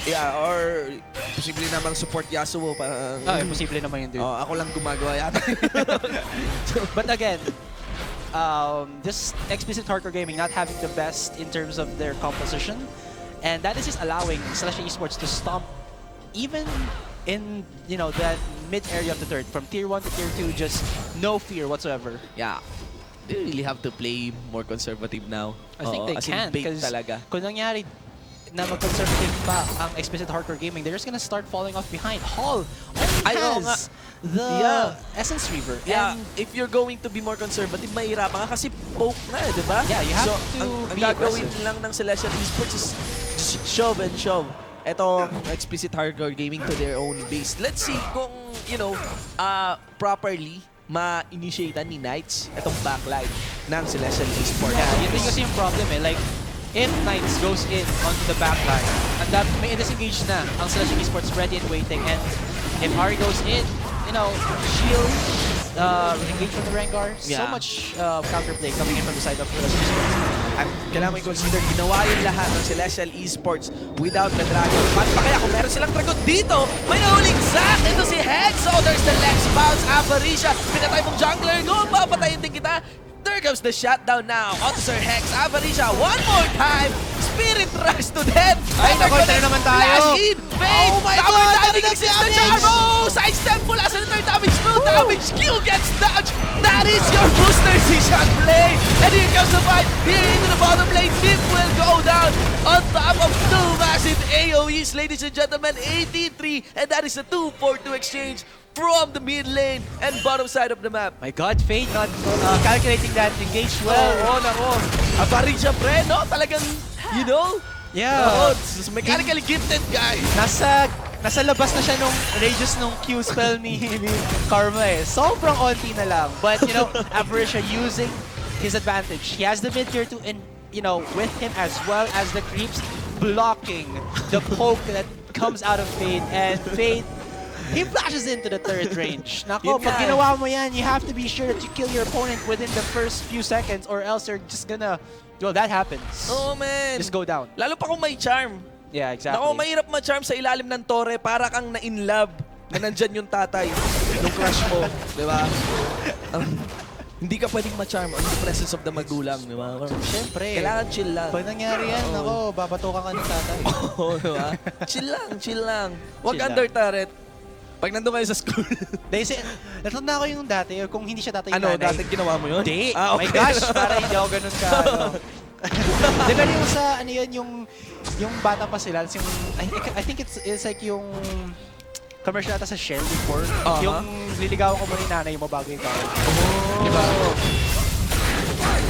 Yeah, or posible namang support Yasuo. Posible naman yun, dude. Ako lang gumagawa yata. But again, this explicit hardcore gaming not having the best in terms of their composition, and that is just allowing Celestial Esports to stomp even in that mid area of the third, from tier 1 to tier 2, just no fear whatsoever. Yeah. They really have to play more conservative now. I think they can, because kung nangyari na mag-conservative pa ang explicit hardcore gaming, they're just gonna start falling off behind. Hall has the Essence Reaver. Yeah, and if you're going to be more conservative, mahirapan ka kasi poke na, di ba? Yeah, you have to ang be gagawin aggressive lang ng Celestial Esports is just shove and shove. Ito, explicit hardcore gaming to their own base. Let's see kung, properly ma-initiatean ni Knights itong backline ng Celestial Esports. Yeah, yun din kasi yung problem Like, if Knights goes in onto the backline, and that may disengage na ang Celestial Esports ready and waiting, and if Ari goes in, shield, engage from the Rengar, so much counterplay coming in from the side of Celestial Esports. At kailangan mo i-consider, ginawa yung lahat ng Celestial Esports without the Dragon. Paano pa kaya kung meron silang Dragon dito? May nahuling Zac! Ito si Hex! So there's the Lex Bounce, Avarisha. Pinatay mong jungler. Go! Papatayin din kita. There comes the shutdown now onto Sir Hex. Avarisha, one more time. Spirit Rush to death. Ay, nakontra naman tayo. Flash in. Fade. Oh my Tower God, diving exists na Charmo. Side step mula sa third damage. No damage. Q gets dodged. That is your booster C-shot play. And here comes the fight. Here into the bottom lane. Tip will go down on top of two massive AoEs, ladies and gentlemen. 18-3. And that is a 2-4-2 exchange from the mid lane and bottom side of the map. My God, Fade not calculating that engage well. Nako. Avarisha, pre, no? Talagang, Yeah. Mechanically gifted guy. Nasa labas na siya nung radius nung Q spell ni Karma Sobrang onti na lang. But, Avarisha using his advantage. He has the mid tier 2 and, with him as well as the creeps blocking the poke that comes out of Fade. And Fade, he flashes into the third range. Nako, pag ginawa mo yan, you have to be sure that you kill your opponent within the first few seconds, or else you're just gonna... Well, that happens. Oh, man. Just go down. Lalo pa kung may charm. Yeah, exactly. Nako, mahirap ma-charm sa ilalim ng tore para kang na-in-love na nandyan yung tatay nung crush mo. Di ba? Hindi ka pwedeng ma-charm on the presence of the magulang. Di ba? Siyempre. Kailangan chill lang. Pag nangyari yan, nako, babatukan ka ng tatay. Oo, di ba? Chill lang. Huwag Chill under turret. Pag nandun kayo sa school. Dahil natanda ko yung dati, kung hindi siya tatay yung Ano, nanay. dati ginawa mo yun? Hindi. Ah, okay. My gosh, para hindi ako ganun ka. Di ba yung sa, yung bata pa sila, I think it's like yung commercial ata sa Shell before. Yung liligawan ko muna yung nanay mo bago yung tao. Oh. Diba?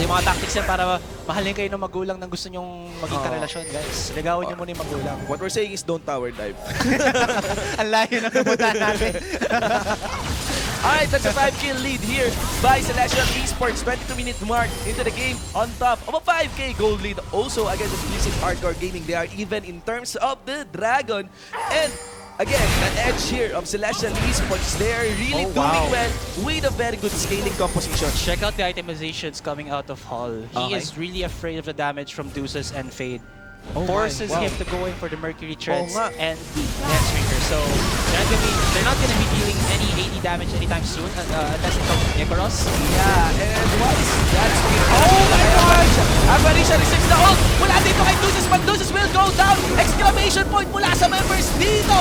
Yung mga tactics yan para mahalin kayo ng magulang nang gusto nyong maging karelasyon, guys. Ligawan nyo muna yung magulang. What we're saying is don't tower dive. Ang layo na pumunta natin. Alright, that's a 5-kill lead here by Celestial Esports. 22-minute mark into the game on top of a 5K gold lead. Also against exclusive hardcore gaming. They are even in terms of the Dragon. And again, an edge here of Celestial Esports. They are really doing well with a very good scaling composition. Check out the itemizations coming out of Hall. He is really afraid of the damage from Deuces and Fade. Forces him to go in for the Mercury Treads and the Netstreaker. So they're not gonna be dealing any 80 damage anytime soon unless it comes from Icaros. Yeah, and once that's oh my gosh! Avarisha receives the ult. Mula dito kay Deuces, but Deuces will go down. Exclamation point mula sa members dito.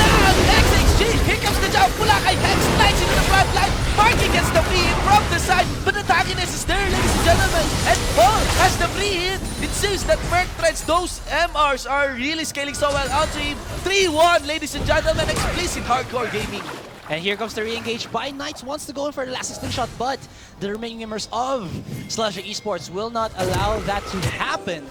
Now, XHG, here comes the jump mula kay Hex. Knights into the front line. Marky gets the free hit from the side, but the tackiness is there, ladies and gentlemen. And Paul has the free hit. It seems that Merc Threads, those MRs are really scaling so well onto him. 3-1, ladies and gentlemen, explicit hardcore gaming. And here comes the re-engage by Knights, wants to go in for the last slingshot, but the remaining members of Celestial Esports will not allow that to happen.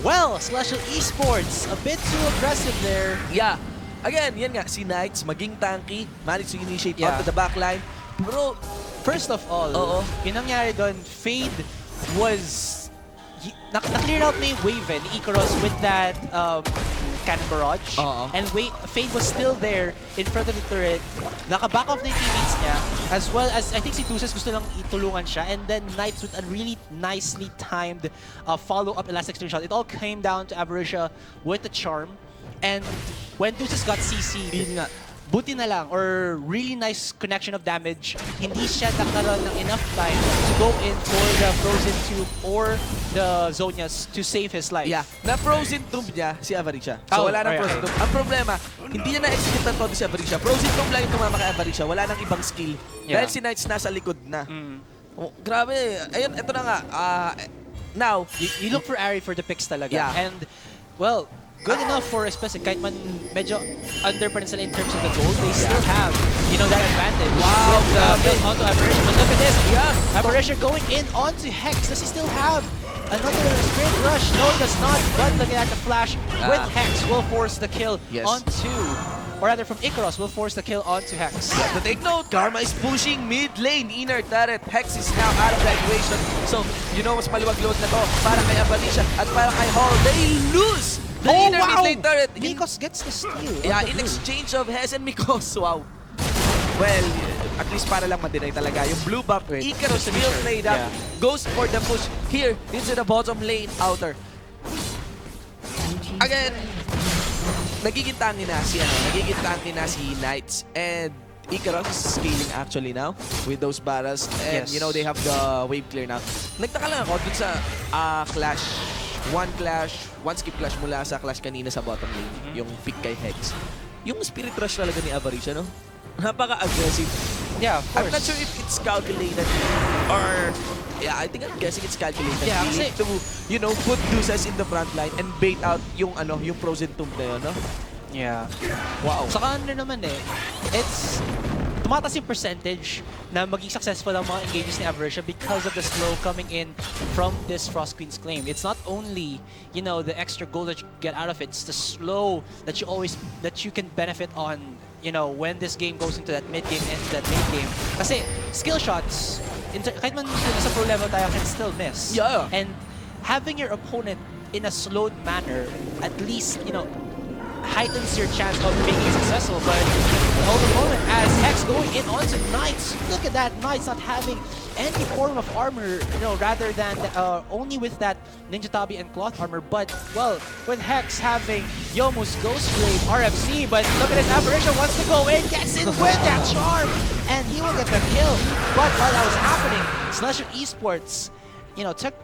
Well, Celestial Esports, a bit too aggressive there. Yeah. Again, yan nga, si Knights maging tanky, managed to initiate onto the backline. Bro, first of all, yung nangyari doon, Fade was... Na-clear out na yung wave ni Icaros with that cannon barrage. And Fade was still there in front of the turret. Naka-back off na yung teammates niya. As well as, I think si Tuses gusto lang itulungan siya. And then Knights with a really nicely timed follow-up elastic string shot. It all came down to Aberracia with the charm. And when Tuses got CC'd, buti na lang, or really nice connection of damage, hindi siya nakaroon ng enough time to go in for the Frozen Tomb or the Zonias to save his life. Yeah, na-Frozen Tomb niya si Aberracia. So wala nang Frozen Tomb. Ang problema, hindi niya na-execute ng todo si Aberracia. Frozen Tomb lang yung tumama kay Aberracia. Wala nang ibang skill. Dahil si Knights nasa likod na. Oh, grabe. Ayun, ito na nga. Now, you look for Ari for the picks talaga. Yeah. And, well, good enough for Explicit. Kahit man medyo under pa rin sila in terms of the gold, they still have, you know, that advantage. Wow, Built onto Aberracia. But look at this. Yeah. Aberracia going in onto Hex. Does he still have another Spirit Rush? No, he does not. But looking at the flash with Hex will force the kill onto, or rather from Icaros, will force the kill onto Hex. to take note, Karma is pushing mid lane, inner turret. Hex is now out of the equation. So, you know, mas maluwag load na to para kay Aberracia at para kay Hall. They lose the inner mid lane turret. Mikos gets the steal. Yeah, in exchange of Hes and Mikos. Wow. Well, at least para lang ma-deny talaga. Yung blue buff, Icarus will trade up. Goes for the push here into the bottom lane outer. Again, nagiging tangi na si Knights, and Icarus is scaling actually now with those barrels, and you know they have the wave clear now. Nagtaka lang ako dun sa clash, one skip clash mula sa clash kanina sa bottom lane, yung pick kay Hex. Yung spirit rush talaga ni Aberracia, no? Napaka-aggressive. Yeah, of course. I'm not sure if it's calculated or... Yeah, I think I'm guessing it's calculated. Yeah, kasi to, you know, put Deuces in the front line and bait out yung yung Frozen Tomb na yun, no? Yeah. Wow. Saka ano naman it's tumataas yung percentage na maging successful ang mga engages ni Aberracia because of the slow coming in from this Frost Queen's Claim. It's not only, you know, the extra gold that you get out of it, it's the slow that you can benefit on, you know, when this game goes into that mid game and that late game. Kasi skill shots, kahit man sa pro level tayo, can still miss. Yeah. And having your opponent in a slowed manner, at least, you know, heightens your chance of being successful. But hold the moment as Hex going in onto Knights. Look at that, Knights not having any form of armor, you know, rather than only with that Ninja Tabi and Cloth armor. But, well, with Hex having Yomu's Ghost Blade RFC, but look at this, Aberracia wants to go in, gets in with that charm, and he will get the kill. But while that was happening, Slasher Esports, you know, took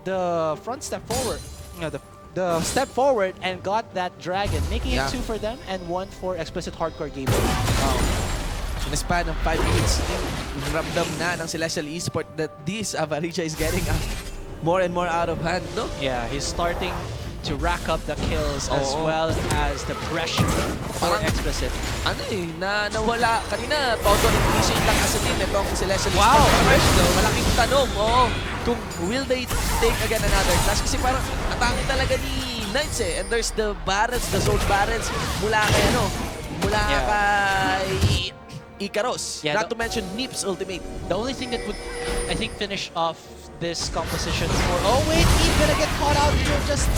the front step forward, you know, the step forward and got that dragon, making it 2 for them and 1 for Explicit Hardcore Gaming. Wow. In a span of 5 minutes, ramdam na ng Celestial Esport that this Aberracia is getting more and more out of hand, no? Yeah, he's starting to rack up the kills as well as the pressure for Explicit. Ano nawala. Kanina, todo appreciate lang as a team itong Celestial Esport. Wow! Malaking tanong, kung will they take again another clash? Kasi parang atake talaga ni Knights and there's the barrels, the soul barrels mula kay kay Icaros. Yeah, Not to mention Nip's ultimate. The only thing that would, I think, finish off this composition for... Oh wait, he's gonna get caught out here, just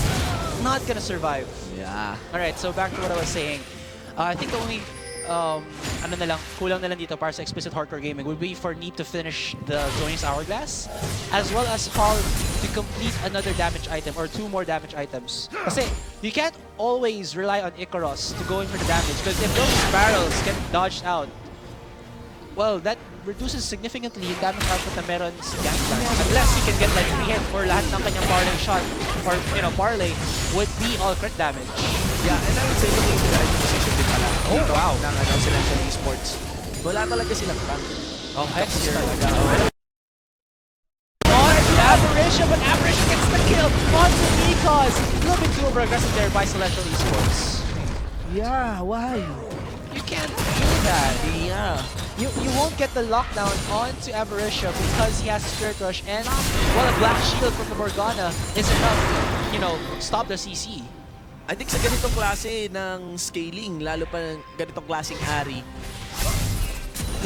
not gonna survive. Yeah. Alright, so back to what I was saying. I think the only kulang na lang dito para sa Explicit Hardcore Gaming would be for Neep to finish the Zonius Hourglass, as well as Hall to complete another damage item or 2 more damage items. Kasi you can't always rely on Icaros to go in for the damage, because if those barrels get dodged out, well, that reduces significantly yung damage output na meron si Gangplank. Unless he can get like 3 hits or lahat ng kanyang parlay shot or, you know, parlay would be all crit damage. Yeah, and I would say looking into the position din pala. Oh, wow. Ng Celestial Esports. Wala talaga silang tank. Oh, Hex talaga. Aberracia, but Aberracia gets the kill onto Mikos. A little bit too over-aggressive there by Celestial Esports. Yeah, why? You can't do that. Yeah. You won't get the lockdown onto Aberracia because he has Spirit Rush, and while a Black Shield from the Morgana is enough to, you know, stop the CC. I think sa ganitong klase ng scaling, lalo pa ng ganitong klaseng Ari,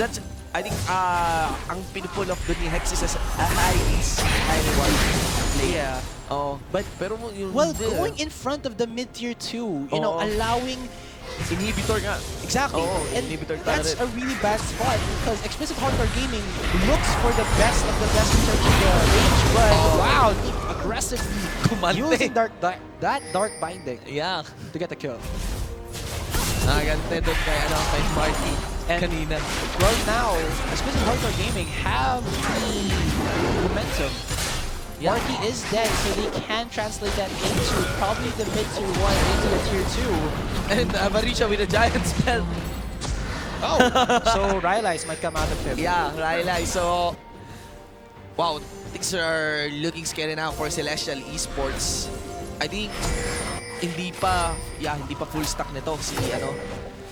that's, I think, ang pinupull off doon ni Hex is a high reward. lane. Yeah. Oh, pero yung going in front of the mid-tier 2, you know, allowing... Inhibitor nga. Exactly. And inhibitor that's a really bad spot because Explicit Hardcore Gaming looks for the best of the best in terms of the range, but wow, aggressively using that dark binding to get the kill. Gante doon kay Marty kanina. Well, now, Explicit Hardcore Gaming have the momentum. Marky is dead, so they can translate that into probably the mid-tier 1 into the tier 2. And Avarisha with a giant spell. Oh, so Rylai's might come out of him. Yeah, Rylai. So, wow, things are looking scary now for Celestial Esports. I think hindi pa full stack nito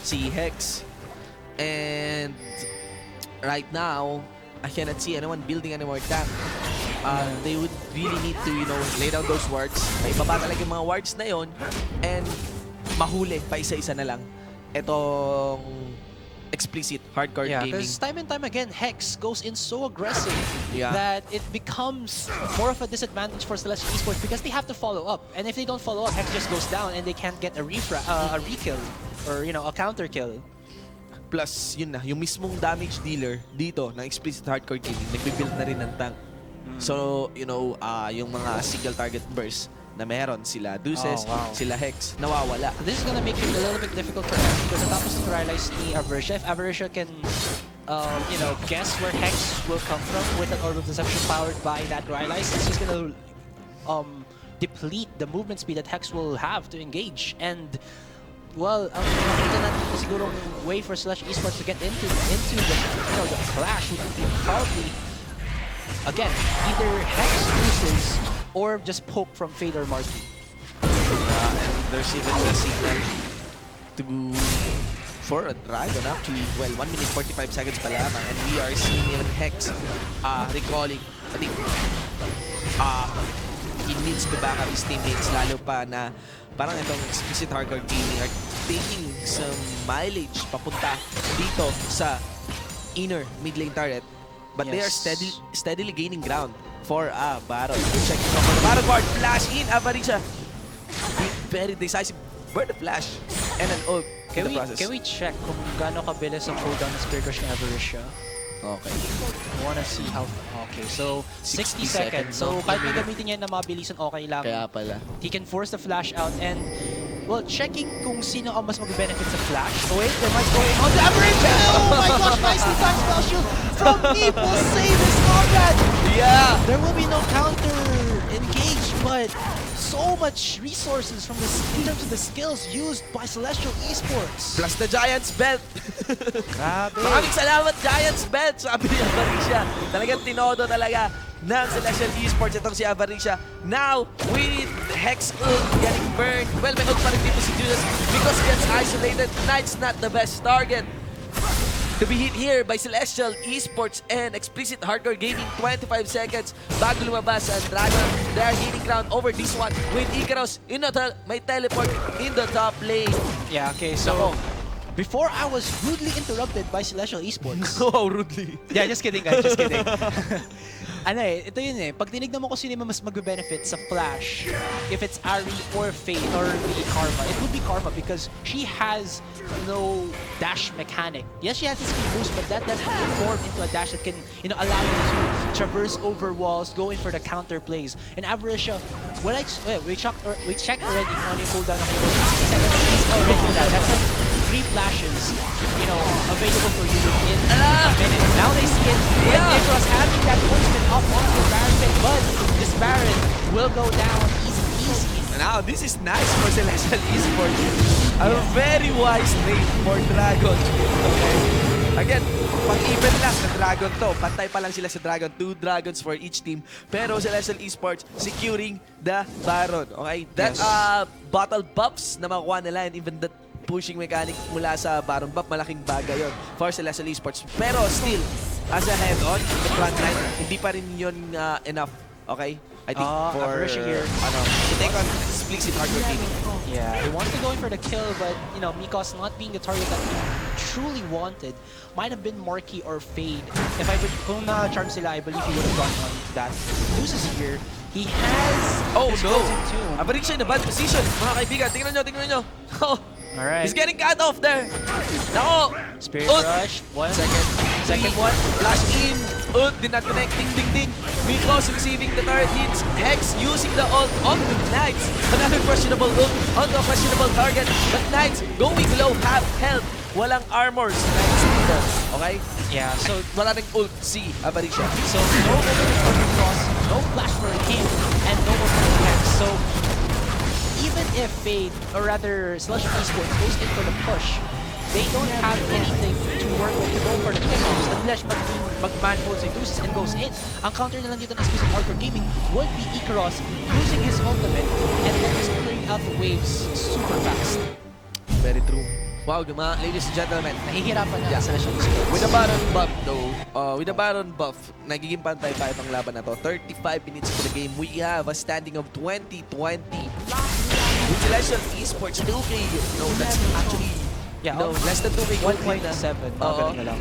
si Hex. And right now, I cannot see anyone building any more tank. They would really need to, lay down those wards. May baba talaga yung mga wards na yon and mahuli pa isa-isa na lang itong Explicit Hardcore Gaming. Because time and time again, Hex goes in so aggressive that it becomes more of a disadvantage for Celestial Esports because they have to follow up. And if they don't follow up, Hex just goes down and they can't get a re-kill or, a counter kill. Plus, yun na, yung mismong damage dealer dito ng Explicit Hardcore Gaming, nagbibuild na rin ng tank. So, yung mga single target burst na meron sila Deuces, sila Hex, nawawala. This is gonna make it a little bit difficult for Hex because natapos to realize ni Avarisha. If Avarisha can, guess where Hex will come from with an Orb of Deception powered by that Rylai's, he's gonna deplete the movement speed that Hex will have to engage. And well, ang nakita natin sigurong way for Celestial Esports to get into the clash would be probably, again, either Hex loses or just poke from Fade or Marty. And there's even a signal to go for a dragon actually. Well, 1 minute 45 seconds pa lamang and we are seeing even Hex recalling. I think he needs to back up his teammates lalo pa na parang itong Explicit Hardcore Gaming are taking some mileage papunta dito sa inner mid lane turret. But they are steadily gaining ground for Baron. Check it out for the Baron card. Flash in, Avarisha. Very decisive. Bird of flash. And an ult in the process. Can we check kung gaano kabilis ang cooldown ng Spear Crush ni Avarisha? Okay. I wanna see how... Okay, so 60 seconds. So kahit may gamitin niya na mabilisan, okay lang. Kaya pala. He can force the flash out and... Well, checking kung sino ang mas mag-benefit sa flash. Oh wait, there might go on the Avarisha! Oh my gosh, nicely timed spell shield from Meeple save his comrade! Yeah! There will be no counter engage, but so much resources from in terms of the skills used by Celestial Esports. Plus the Giant's Belt. Grabe. Maraming salamat, Giant's Belt, sabi ni Avarisha. Talagang tinodo talaga ng Celestial Esports itong si Avarisha. Now, with Hex ult getting burned. Well, may ult pa rin dito si Judas because he gets isolated. Knight's not the best target to be hit here by Celestial Esports and Explicit Hardcore Gaming. 25 seconds bago lumabas ang Dragon. They are gaining ground over this one with Icarus in the may teleport in the top lane. Yeah, okay, so before I was rudely interrupted by Celestial Esports. Oh, rudely. Yeah, just kidding guys, just kidding. Ito yun pag tinignan mo kung sino mas mag-benefit sa Flash, if it's Ari or Fade or the Karma, it would be Karma because she has no dash mechanic. Yes, she has a speed boost, but that doesn't form into a dash that can, allow you to traverse over walls, go in for the counter plays. And Avarisha, we checked already on yung cooldown of 60 seconds. He's already that. That's like 3 flashes, available for you in a minute. Now they see it. Yeah. Icarus having that ultimate up onto the Baron pit, but this Baron will go down easy. Now, this is nice for Celestial Esports. A very wise trade for Dragon. Okay. Again, pag-even lang sa Dragon to. Pantay pa lang sila sa Dragon. 2 Dragons for each team. Pero Celestial Esports securing the Baron. Okay? That battle buffs na makuha nila and even the pushing mechanic mula sa Baron buff, malaking bagay yon for Celestial Esports. Pero still, as a head-on, the front line, hindi pa rin yun enough. Okay? I think for here. To take on Explicit Hardcore Gaming. Yeah, he wanted to go in for the kill, but Mikos not being the target that he truly wanted, might have been Marky or Fade. If kung na-charm sila, I believe he would have gone on to that. Loses here. He has Oh his no! closing tomb. Avarisha in a bad position. Mga kaibigan, tingnan nyo. Oh, Alright. he's getting cut off there. Nako! Spirit Ut! Rush. One. Second one. Flash in. Ut, did not connect. Ding, ding, ding. Mikos receiving the turret hits. Hex using the ult on the Knights. Another questionable ult on the questionable target. But Knights going low, half health. Walang armors. Knights dito. Okay? Yeah, so Wala ring ult si Avarisha. no opening for the cross, no flash for him, and no opening hex. So even if Fade, or rather Celestial Esports, goes in for the push, they don't have anything to work with to go for the kickoffs unless mag-manhold si Deuces and goes in. Ang counter na lang dito ng Exclusive Hardcore Gaming would be Ikaros using his ultimate and then just clearing out the waves super fast. Very true. Wow, mga ladies and gentlemen. Nahihirapan na sa Celestial Esports. With the Baron buff though, with the Baron buff, nagiging pantay pa itong laban na to. 35 minutes into the game, we have a standing of 20-20. With Celestial Esports, 2K, no, that's actually, no, less than 2K. 1.7, magaling na lang.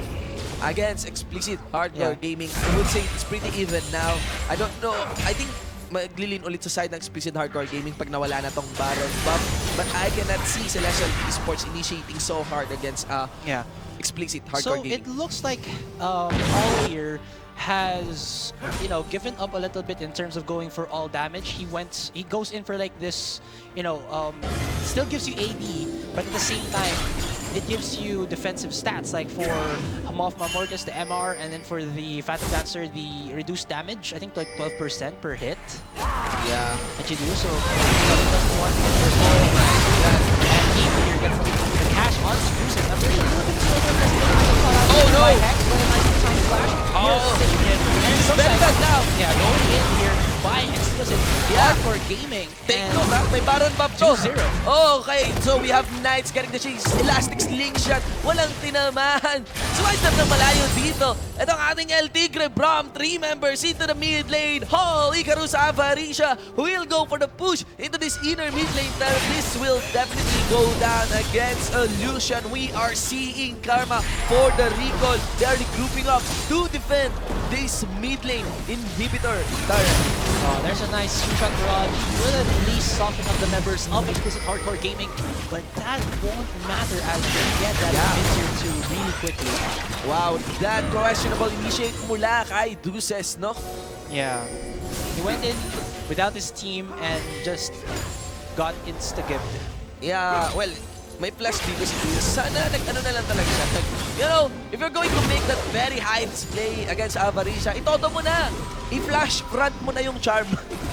Against Explicit Hardcore Gaming, I would say it's pretty even now. I don't know, I think maglilin ulit sa side ng Explicit Hardcore Gaming pag nawala na tong Baron buff. But I cannot see Celestial Esports initiating so hard against Explicit Hardcore Gaming. So it looks like all here has, you know, given up a little bit in terms of going for all damage. He goes in for like this, you know, still gives you AD, but at the same time, it gives you defensive stats, like for Mothma Mortis, the MR, and then for the Phantom Dancer, the reduced damage, I think like 12% per hit. Yeah. That you do, so +1 for scoring. And you're gonna the cash on Exclusive. I'm really looking to Oh no! Hex, but a nice time flash. Spend that now! Yeah, going in here by Exclusive Hardcore Gaming. Take note ha, may Baron buff to. 2-0. Okay, so we have Knights getting the chase. Elastic slingshot. Walang tinamaan. Swipe ng malayo dito. Ito ang ating El Tigre Brom. 3 members into the mid lane. Icarus Avarisha will go for the push into this inner mid lane. This will definitely go down against Illusion. We are seeing Karma for the recall. They are regrouping up to defend this mid lane inhibitor turret. Oh, there's a nice two-shot barrage. Will at least soften up the members of Explicit Hardcore Gaming, but that won't matter as they get that mid-tier 2 really quickly. Wow, that questionable initiate mula kay Deuces, no? Yeah. He went in without his team and just got insta-gift. Yeah, well, may flash dito si Deuces. Sana nag-ano na lang talaga siya. You know, if you're going to make that very high display against Avarisha, itodo mo na. I-flash front mo na yung charm.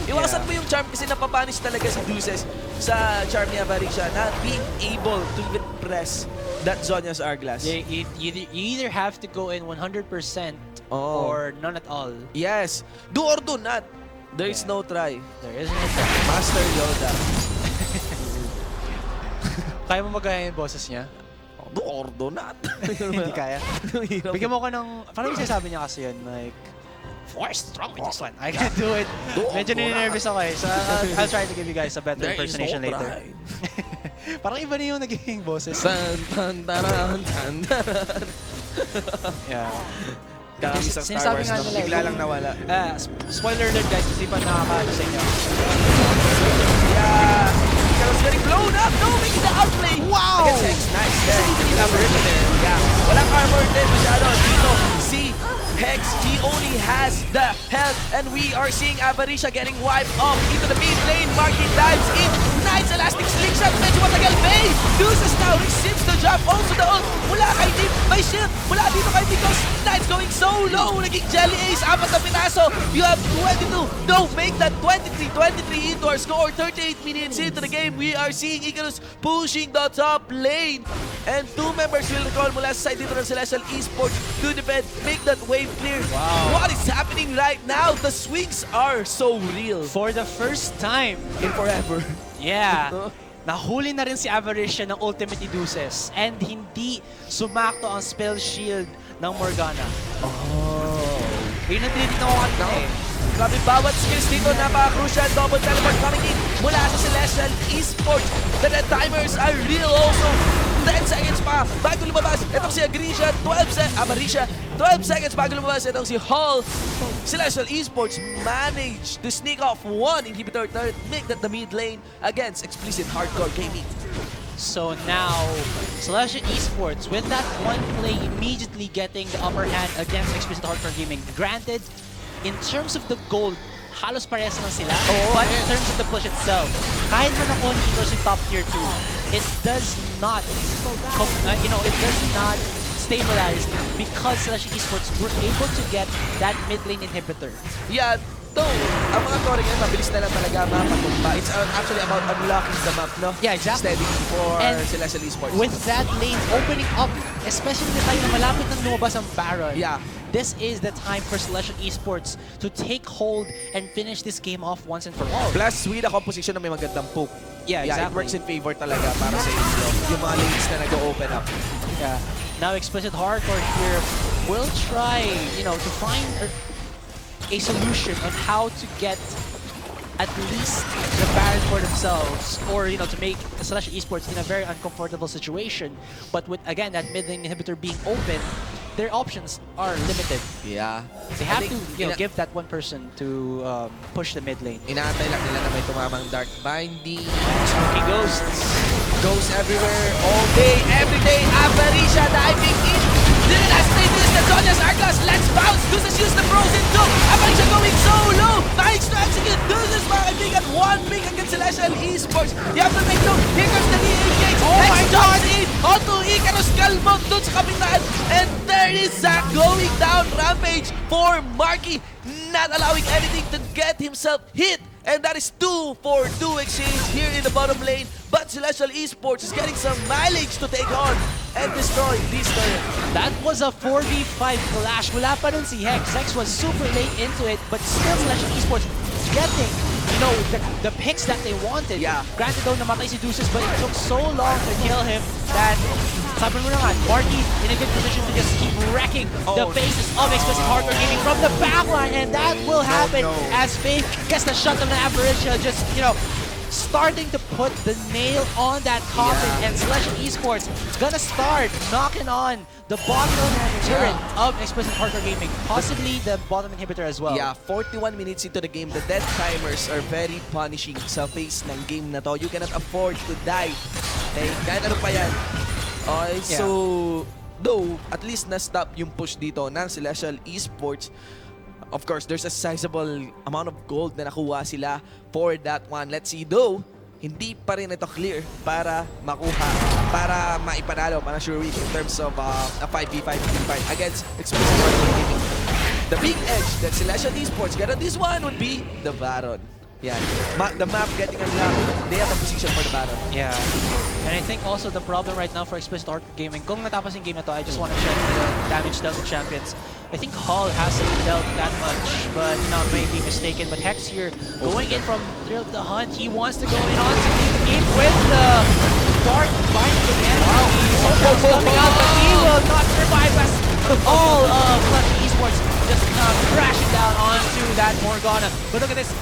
Iwasan mo yung charm kasi napapanish talaga si Deuces sa charm ni Avarisha, not being able to even press that Zhonya's Hourglass. You either have to go in 100% or none at all. Yes. Do or do not. There is no try. There is no try. Master Yoda. Kaya mo magaya yung boses niya? Do or do not. Hindi kaya. Bigyan mo ko ng... Parang yung sinasabi niya kasi yun, like... Force strong with this one. I can't do it. Medyo nininervous ako eh. So I'll try to give you guys a better impersonation later. Parang iba na yung naging boses. Yeah. Sinasabi nga nila, bigla lang nawala. Spoiler alert guys, kasi pa nakakano sa inyo. Yeah. Carol's getting blown up. No, making the outplay. Wow. Against Hex. Nice. Yeah. Walang armor din masyado. Dito, si Hex, he only has the health, and we are seeing Avarisha getting wiped off into the mid lane. Marky dives in. Nice elastic slingshot. Medyo matagal. May Deuces now receives the jump. Also the ult. Mula kay Deep. May shield. Mula dito kay Mikos. Knights going so low. Naging Jelly Ace. 4 na pinaso. You have 22. No, make that 23. 23 into our score. 38 minutes into the game. We are seeing Icarus pushing the top lane. And 2 members will recall mula sa side dito ng Celestial Esports to defend. Make that wave clear. Wow. What is happening right now? The swings are so real. For the first time In forever. Yeah. Nahuli na rin si Avarisha ng ultimate ni Deuces and hindi sumakto ang spell shield ng Morgana. Oh. Yun ang tinitignan ko kanina eh. Grabe, bawat skills dito, napaka-crucial. Double teleport coming in mula sa Celestial Esports. The timers are real also. 10 seconds pa bago lumabas. Itong si Avarisha, 12 seconds bago lumabas itong si Hall. Celestial Esports managed to sneak off one inhibitor turret, make that the mid lane against Explicit Hardcore Gaming. So now, Celestial Esports, with that one play, immediately getting the upper hand against Explicit Hardcore Gaming. Granted, in terms of the gold, halos parehas lang sila. But in terms of the push itself, kahit man ako nito si top tier 2, it does not, it does not stabilize because Celestial Esports were able to get that mid lane inhibitor. Yeah, though, ang mga core ngayon, mabilis na lang talaga mapatumba. It's actually about unlocking the map, no? Yeah, exactly. Steady for And Celestial Esports. with that lane opening up, especially na tayo na malapit nang lumabas ang Baron, this is the time for Celestial Esports to take hold and finish this game off once and for all. Plus, with a composition na may magandang poke. Yeah, exactly. It works in favor talaga para sa inyo. Yung mga lanes na nag-open up. Yeah. Now, Explicit Hardcore here will try, to find a solution on how to get at least the Baron for themselves, or to make Celestial Esports in a very uncomfortable situation. But with again that mid lane inhibitor being open, their options are limited. Yeah. They have to give that one person to push the mid lane. Inaantay lang nila na may tumamang Dark Binding, Smoky Ghosts, Ghosts everywhere, all day, every day. Avarisha diving in. Didn't last play this, the Dodgers Arcos, let's bounce. Deuces use the frozen too. Avarisha going so low. Managed to execute Deuces, mga kaibigan. One pick against Celestial Esports. You have to make note. Here comes the DH. Oh my God! Onto Icarus Calmont dun sa kabilaan. And there is Zack going down. Rampage for Marky. Not allowing anything to get himself hit. And that is 2 for 2 exchange here in the bottom lane. But Celestial Esports is getting some mileage to take on and destroy this turret. That was a 4v5 clash. Wala pa nun si Hex. Hex was super late into it, but still Celestial Esports getting, the picks that they wanted. Yeah. Granted though, namatay si Deuces, but it took so long to kill him that sabi mo na nga, Marky in a good position to just keep wrecking the faces of Explicit Hardcore Gaming from the backline, and that will happen as Faith gets the shot on the Apparition, just, starting to put the nail on that coffin, and Celestial Esports gonna start knocking on the bottom turret of Explicit Hardcore Gaming, possibly the bottom inhibitor as well. Yeah, 41 minutes into the game, the death timers are very punishing sa face ng game na to. You cannot afford to die. Okay, kahit ano pa yan. Okay, so, though, at least na-stop yung push dito ng Celestial Esports. Of course, there's a sizable amount of gold na nakuha sila for that one. Let's see, though, hindi pa rin ito clear para makuha, para maipanalo, para sure win in terms of a 5v5 fight against Explicit Hardcore Gaming. The big edge that Celestial Esports got on this one would be the Baron. Yeah, the map getting unlocked, they have a position for the Baron. Yeah, and I think also the problem right now for Explicit Hardcore Gaming, kung natapos yung game na to, I just want to check the damage dealt to champions. I think Hall hasn't dealt that much, but may be mistaken. But Hex here going in from Thrill the Hunt, he wants to go in on to the game with the Dark Binding again. He's coming out, but he will not survive as all of Celestial Esports just crashing down onto that Morgana. But look at this.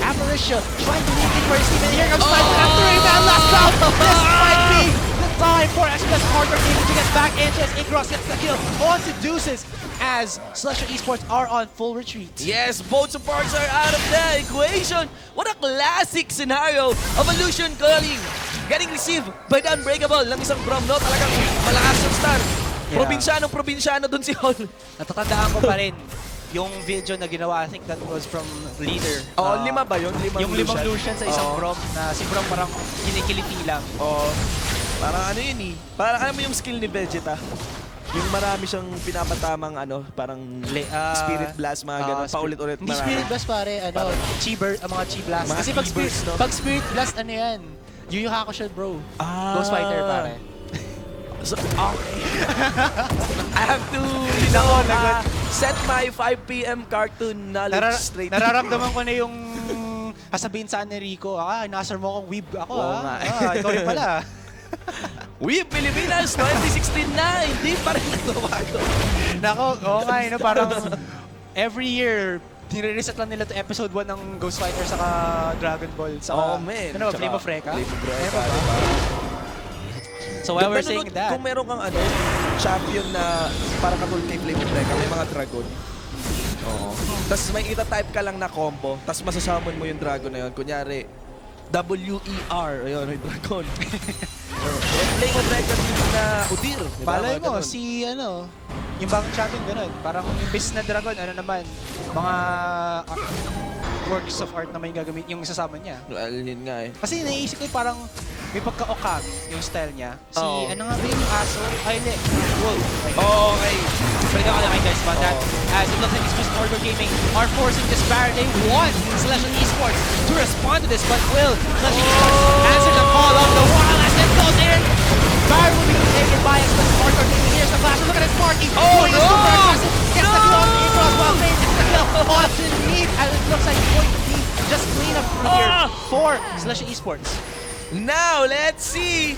Apparition trying to lead in for his team, and here comes Simon after a man last round. This might be the time for Explicit Hardcore Gaming to get back into as Ingros gets the kill on Seduces as Celestial Esports are on full retreat. Yes, both supports are out of the equation. What a classic scenario of Illusion Calling. Getting received by the Unbreakable ng isang Brom, no? Talagang malakas yung star. Yeah. Probinsyano dun si Hall. Natatandaan ko pa rin yung video na ginawa, I think that was from Leader. Lima ba yun? Yung limang Lucian sa isang Brom, na si Brom parang kinikiliti lang. Parang ano yun eh. Parang alam mo yung skill ni Vegeta. Yung marami siyang pinapatamang parang Spirit Blast, mga ganun. Paulit-ulit Hindi Spirit Blast pare, mga Chi Blast. Mga kasi pag Spirit Blast, ano yan? Yu Yu Hakusho bro. Ghost Fighter pare. So, okay. I have to, set my 5 PM cartoon knowledge straight. Nararamdaman ko na yung sasabihin sa ni Rico, nasar mo akong weeb ako. Ikaw rin pala. Weeb Pilipinas 2016 na, hindi pa rin nagbabago. Nako, parang every year, nire-reset lang nila to episode 1 ng Ghost Fighter saka Dragon Ball. Saka, man. Flame of Recca? Flame of Recca. So while we're saying that, kung meron kang champion na para katulad kay Flame of Recca, may mga dragon. Oo. Tapos may ita-type ka lang na combo, tapos masasummon mo yung dragon na yun. Kunyari, W-E-R, ayun, may dragon. Flame of Recca na Udyr. Diba? Balay mo, si yung bagong champion ganun. Parang yung base na dragon, naman, mga works of art naman yung gagamit, yung isasama niya. Well, yun nga eh. Kasi naisip ko parang may pagka-okag yung style niya. Si, Oo. ano nga ba yung aso? Ay, hindi. Wolf. Oh, okay. Balik ako lang guys about that. As it looks like it's just Order Gaming are forcing this barrier. They want Celestial Esports to respond to this, but will Celestial Esports answer the call of the wild as it goes in? Barrier will be taken by Order Gaming. Here's the flash. Look at it, Sparky. Oh, no! Gets the kill on the cross while Fade gets the kill on the lead. And it looks like it's going to be just clean up here for Celestial Esports. Now, let's see.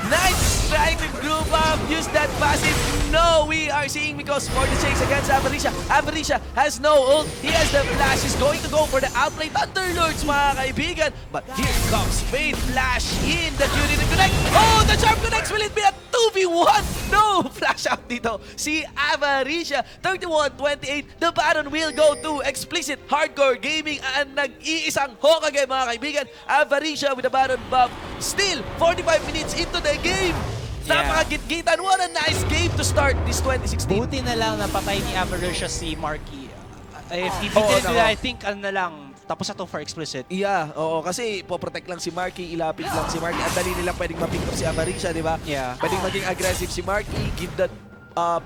Nice strike with group up. Use that passive. No, we are seeing because for the chase against Avarisha. Avarisha has no ult. He has the flash. He's going to go for the outplay Thunderlords, mga kaibigan. But here comes Fade. Flash in. The Fury to connect. Oh, the Charm connects. Will it be a 2v1? No! Flash out dito. Si Avarisha. 31-28. The Baron will go to Explicit Hardcore Gaming. And nag-iisang Hokage, mga kaibigan. Avarisha with the Baron buff. Still, 45 minutes into the game. Yeah. Napakagit-gitan. What a nice game to start this 2016. Buti na lang napatay ni Avarisha si Marky. If he didn't do that, I think na lang, tapos na to for Explicit. Yeah, oo. Kasi poprotect lang si Marky, ilapit lang si Marky. Ang dali nilang pwedeng ma-pick up si Avarisha, di ba? Yeah. Pwedeng maging aggressive si Marky, give that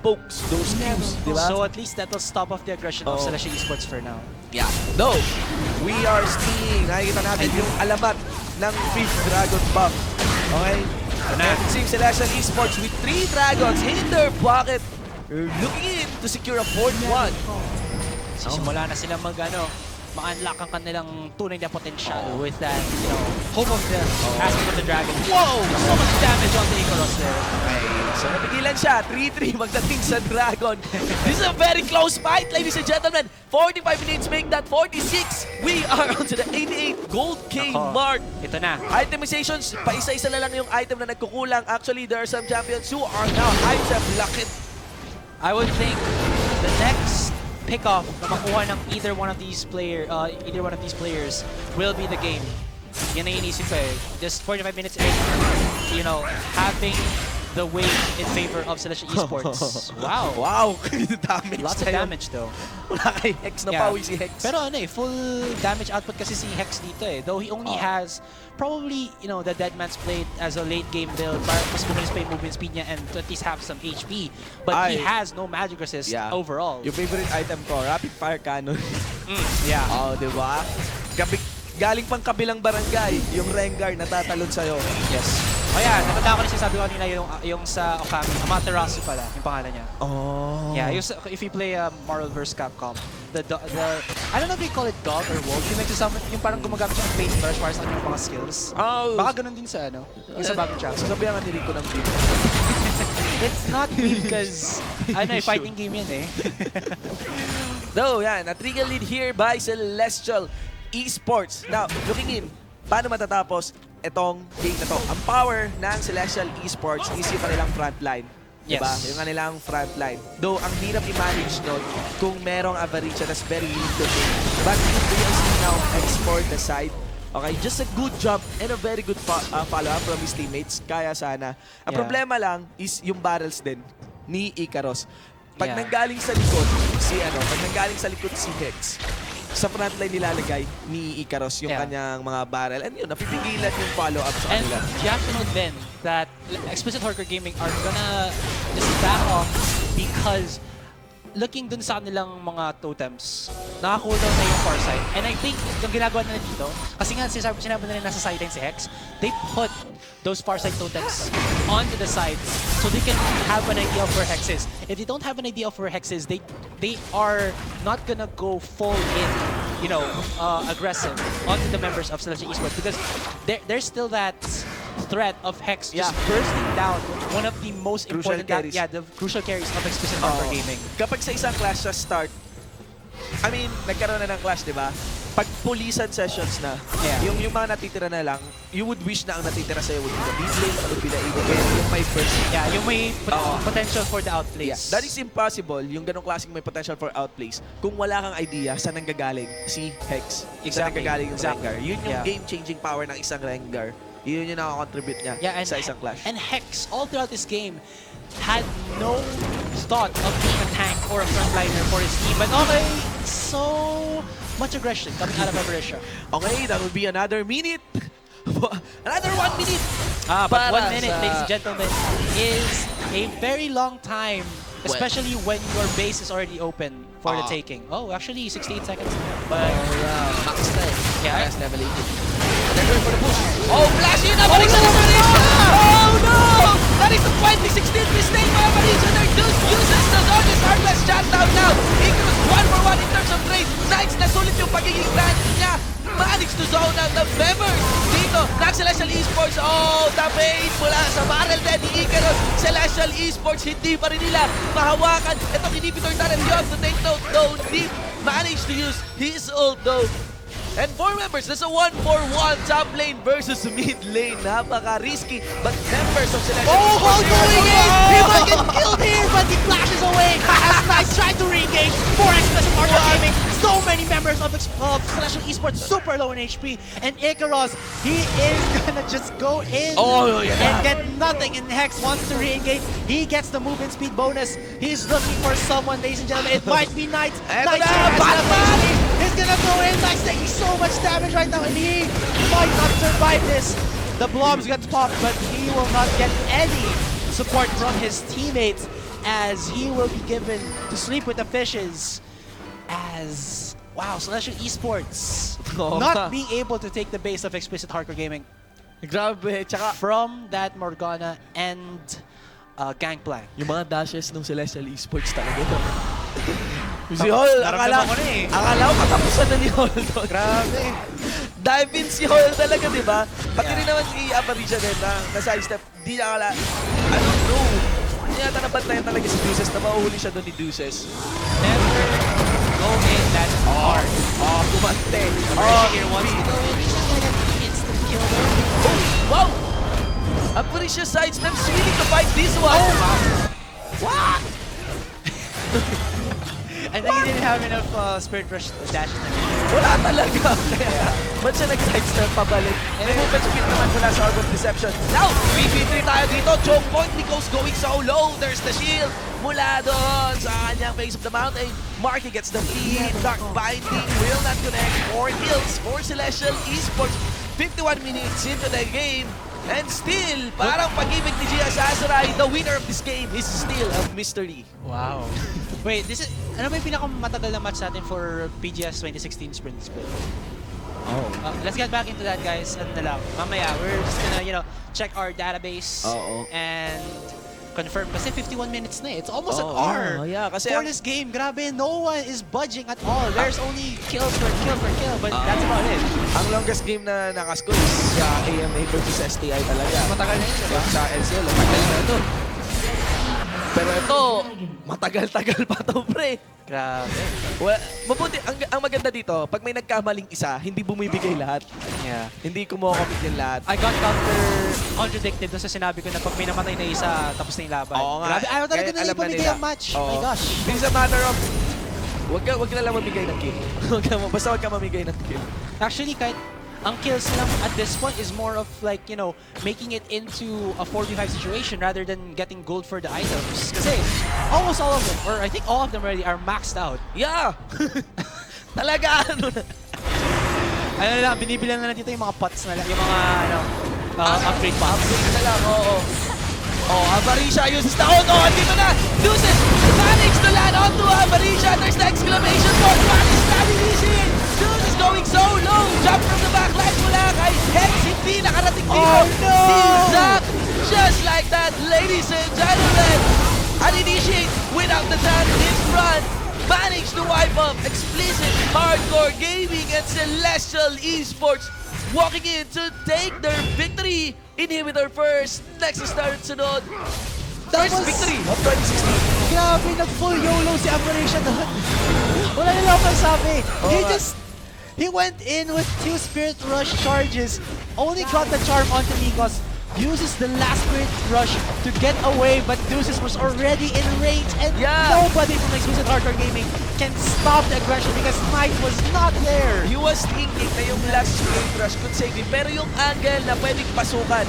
pokes, those cues, di ba? So at least that will stop off the aggression of Celestial Esports for now. Yeah. No, we are seeing, nakikita natin yung alamat ng 5th Dragon buff. Okay? And it seems Celestial Esports with 3 dragons in their pocket, looking in to secure a 4th one. Sisimula na sila ma-unlock ang kanilang tunay na potential with that, hope of the asking of the dragon. Whoa! So much damage on the Icarus there. Okay, so napigilan siya. 3-3 magdating sa Dragon. This is a very close fight, ladies and gentlemen. 45 minutes make that 46. We are on to the 88 gold King mark. Ito na. Itemizations, paisa-isa na lang yung item na nagkukulang. Actually, there are some champions who are now item locked. I would think the next pick-off na makuha ng either one of these players will be the game. Yan ang inisip ko eh. Just 45 minutes in, having the weight in favor of Celestial Esports. Wow. Wow. Damage. Lots of damage though. Wala kay Hex na pawi si Hex. Pero full damage output kasi si Hex dito eh. Though he only has probably, the Dead Man's Blade as a late game build para mas mabilis pa yung movement speed niya and to at least have some HP. But he has no magic resist overall. Yung favorite item ko, Rapid Fire Cannon. Yeah. Oh, di ba? Galing pang kabilang barangay, yung Rengar natatalon sa'yo. Yes. Oh yeah, natanda ko na sinasabi ko kanina yung sa Okami, Amaterasu pala, yung pangalan niya. Oh. Yeah, if you play Marvel vs. Capcom, the I don't know if they call it dog or wolf, yung parang gumagamit siya ng paintbrush para sa kanyang mga skills. Oh. Baka ganun din sa yung sa bagong chapter. Sabihan nga nili ko ng beat. It's not beat because, fighting game yan eh. Though, yan, a trickle lead here by Celestial Esports. Now, looking in, paano matatapos itong game na to? Ang power ng Celestial Esports is yung kanilang frontline. Diba? Yes. Yung kanilang frontline. Though, ang hirap i-manage nun kung merong Avarisha that's very limited. But if we see now export the side, okay, just a good job and a very good follow-up from his teammates. Kaya sana. Ang problema lang is yung barrels din ni Icarus. Pag nanggaling sa likod si Hex, sa frontline nilalagay ni Icarus yung kanyang mga barrel. And yun, napipigilan yung follow-up sa kanila. And you have to know then that Explicit Hardcore Gaming are gonna just back off because looking dun sa kanilang mga totems, naka-cooldown na yung Farsight. And I think yung ginagawa nila dito, kasi nga sinabi nila nasa sideline si Hex, they put those Farsight totems onto the sides so they can have an idea of where Hex is. If they don't have an idea of where Hex is, they are not gonna go full in, aggressive onto the members of Celestial Esports because there's still that threat of Hex just bursting down one of the most crucial important carries. the crucial carries of Explicit Hardcore Gaming. Kapag sa isang clash sa start, nagkaroon na ng clash, di ba? pag pulisan sessions na, yung mga natitira na lang, you would wish na ang natitira sa'yo would be the mid lane, would be the AD carry, yung may first. Yeah, yung may potential for the outplays. Yeah. That is impossible, yung ganong klaseng may potential for outplays, kung wala kang idea saan nanggagaling si Hex. Saan nanggagaling yung Rengar. Yun yung game-changing power ng isang Rengar. Yun yung nakakontribute niya sa isang clash. And Hex, all throughout this game, had no thought of being a tank or a frontliner for his team. But okay, so much aggression coming out of Aberration. Okay, that will be another minute. Another 1 minute. But 1 minute, ladies and gentlemen, is a very long time, especially when your base is already open for the taking. Oh, actually, 68 seconds. But max time. Yeah, max level 18. They're going for the push. Oh, flash in! Oh no! That is the 2016 mistake by Aberration. They're just uses the largest Heartless shutdown now. Icarus 1 for 1 in terms of trade. Nice na sulit yung pagiging stand niya. Managed to zone out the members dito ng Celestial Esports. Oh, the bait mula sa barrel din ni Icarus. Celestial Esports, hindi pa rin nila mahawakan. Itong inhibitor talent, you have to take note. Though Deep managed to use his ult though. And 4 members, that's a 1-4-1 top lane versus mid lane. Napaka-risky, but members of Celestial Esports going in! He might get killed here, but he flashes away as Nice tried to re-engage. 4x special mark gaming. So many members of Celestial Esports super low in HP. And Icarus, he is gonna just go in and get nothing. And Hex wants to re-engage. He gets the movement speed bonus. He's looking for someone, ladies and gentlemen. It might be Knight. He's gonna go in. Knight's taking so much damage right now, and he might not survive this. The blobs get popped, but he will not get any support from his teammates, as he will be given to sleep with the fishes. As wow, Celestial Esports not being able to take the base of Explicit Hardcore Gaming. Grabe, tsaka from that Morgana and Gangplank. Yung mga dashes ng Celestial Esports talaga. Si Hall, akala ko katapusan na ni Hall doon. Grabe. Dive in si Hall talaga, di ba? Pati rin naman si Aberration din na sidestep. Di niya akala, I don't know. Hindi yata nabantayan talaga si Deuces na mauhuli siya doon ni Deuces. Never go in that hard. Kumante. Here wants to go in. He's not gonna get the instant kill though. Oh, wow! Aberration sidesteps willing to fight this one. Oh, wow. What? I think he didn't have enough Spirit Rush dash. Wala talaga. Ba't siya nag-sidestep pabalik? And then movement speed naman mula sa Orb of Deception. Now, 3v3 tayo dito. Choke point, Nico's going so low. There's the shield mula doon sa kanyang face of the mountain. Marky gets the lead. Dark Binding will not connect. 4 kills for Celestial Esports. 51 minutes into the game. And still, parang pag-ibig ni Gia Sasaray, the winner of this game is still a mystery. Wow. Wait, this is, ano ba yung pinakamatagal na match natin for PGS 2016 Sprint Split? Let's get back into that, guys. Ano na lang, mamaya, we're just gonna, check our database and confirm. Kasi 51 minutes na eh. It's almost an hour kasi for this game. Grabe, no one is budging at all. There's only kills for kill, but that's about it. Ang longest game na nakascore is AMA versus STI talaga. Matagal na yun, diba? Sa LCL, matagal na ito. Pero ito, matagal-tagal pa ito, pre. Grabe. Well, mabuti, ang maganda dito, pag may nagkamaling isa, hindi bumibigay lahat. Yeah. Hindi kumukomit yung lahat. I got contradicted dun sa sinabi ko na pag may namatay na isa, tapos na yung laban. Oo nga. Grabe, ayaw talaga na ipamigay ang match. Oh my gosh. It's a matter of, wag na lang mamigay ng kill. Basta wag ka mamigay ng kill. Actually, kahit ang kills lang at this point is more of like, making it into a 4v5 situation rather than getting gold for the items. Kasi almost all of them, or I think all of them already are maxed out. Yeah! Talaga, Ano lang, binibilang na lang dito yung mga pots na lang, yung mga, upgrade pots. Upgrade na lang, oo. Aberration uses the auto, dito na! Deuces managed to land onto Aberration. There's the exclamation point. What is that initiate? Deuces going so low. Jump from the backline mula kay Hex. Hindi nakarating dito. Oh no! Zap, just like that, ladies and gentlemen. An initiate without the time in front. Managed to wipe up Explicit Hardcore Gaming and Celestial Esports, walking in to take their victory. Inhibitor first, next start sunod. First victory of 2016. Grabe, nag-full YOLO si Aberration doon. Wala nila akong sabi. He went in with 2 Spirit Rush charges, only got the charm onto Nikos, uses the last Spirit Rush to get away, but Deuces was already in range, and nobody from Exclusive Hardcore Gaming can stop the aggression because Knight was not there. He was thinking na yung last Spirit Rush could save him, pero yung angle na pwedeng pasukan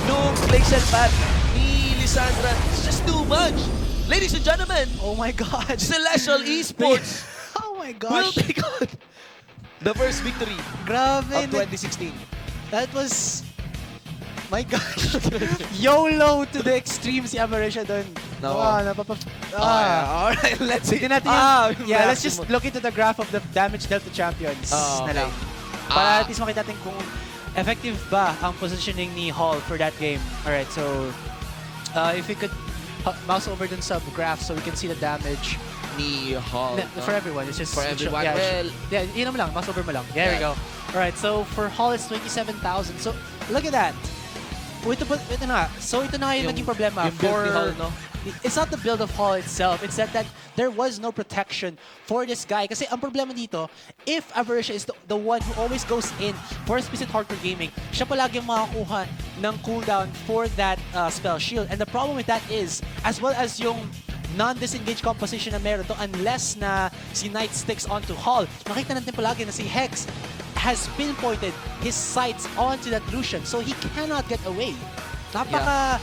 nung Glacial Path ni Lissandra, it's just too much. Ladies and gentlemen, oh my god. Celestial Esports oh my will gosh. take on the first victory Grabe. of 2016. That was... My gosh. YOLO to the extreme si Aberration doon. No. Alright, let's see. Natin let's just look into the graph of the damage dealt to champions na lang. Para at least makita natin kung effective ba ang positioning ni Hall for that game. Alright, so if we could mouse over dun sa graph so we can see the damage ni Hall. For everyone, it's just for everyone. yun lang, mouse over mo lang. There we go. Alright, so for Hall it's 27,000. So look at that. Ito na. So ito na yung naging problema for Hall, no? It's not the build of Hall itself. It's that there was no protection for this guy. Kasi ang problema dito, if Aberration is the one who always goes in for Explicit Hardcore Gaming, siya palagi makakuha ng cooldown for that spell shield. And the problem with that is, as well as yung non-disengage composition na meron to, unless na si Knight sticks onto Hall, makita natin palagi na si Hex has pinpointed his sights onto that Lucian, so he cannot get away. Napaka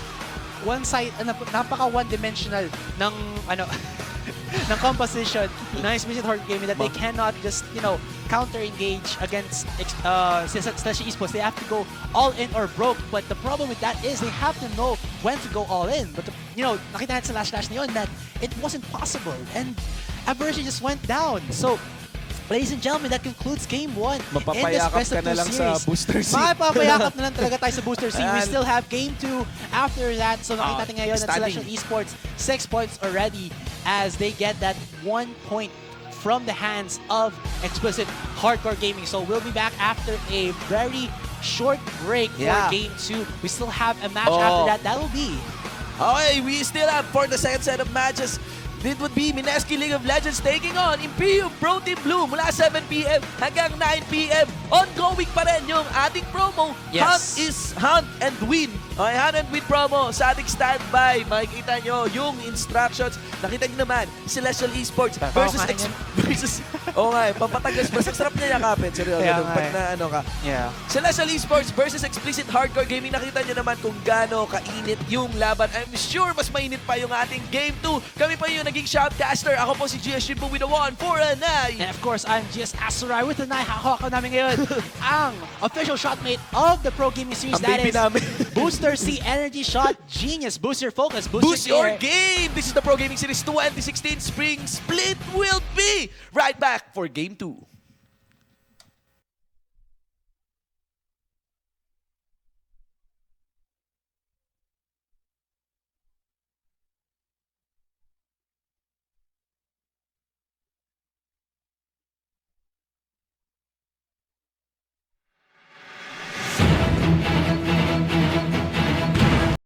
one-dimensional ng ng composition ng Explicit Hardcore Gaming that they cannot just, counter-engage against Celestial Esports. They have to go all in or broke. But the problem with that is they have to know when to go all in. But, nakita natin sa last clash na yun that it wasn't possible. And Aberration just went down. So, ladies and gentlemen, that concludes Game 1 in this Best of 2 series. Sa Booster C. Mapapayakap na lang talaga tayo sa Booster C. We still have Game 2 after that. So nakita natin ngayon that Celestial Esports 6 points already as they get that 1 point from the hands of Explicit Hardcore Gaming. So we'll be back after a very short break for Game 2. We still have a match after that. That will be... Okay, we still have for the second set of matches. It would be Mineski League of Legends taking on Imperium Pro Team Blue mula 7 PM hanggang 9 PM. Ongoing pa rin yung ating promo. Hunt and Win. Okay, Hunt and Win promo sa ating standby. Makikita nyo yung instructions. Nakita nyo naman, Celestial Esports versus pampatagas. Basta sarap niya yakapin. Seryoso. Pag na ka. Celestial Esports versus Explicit Hardcore Gaming. Nakita nyo naman kung gaano kainit yung laban. I'm sure mas mainit pa yung ating Game 2. Kami pa yung naging shoutcaster. Ako po si GS Shimpo with the 1 for a 9. And of course, I'm GS Asurai with the 9. Hahawak namin ngayon ang official shotmate of the Pro Gaming Series. That is Booster C Energy Shot Genius. Boost your focus. Boost your game. This is the Pro Gaming Series 2016 Spring Split. Will be right back for Game 2.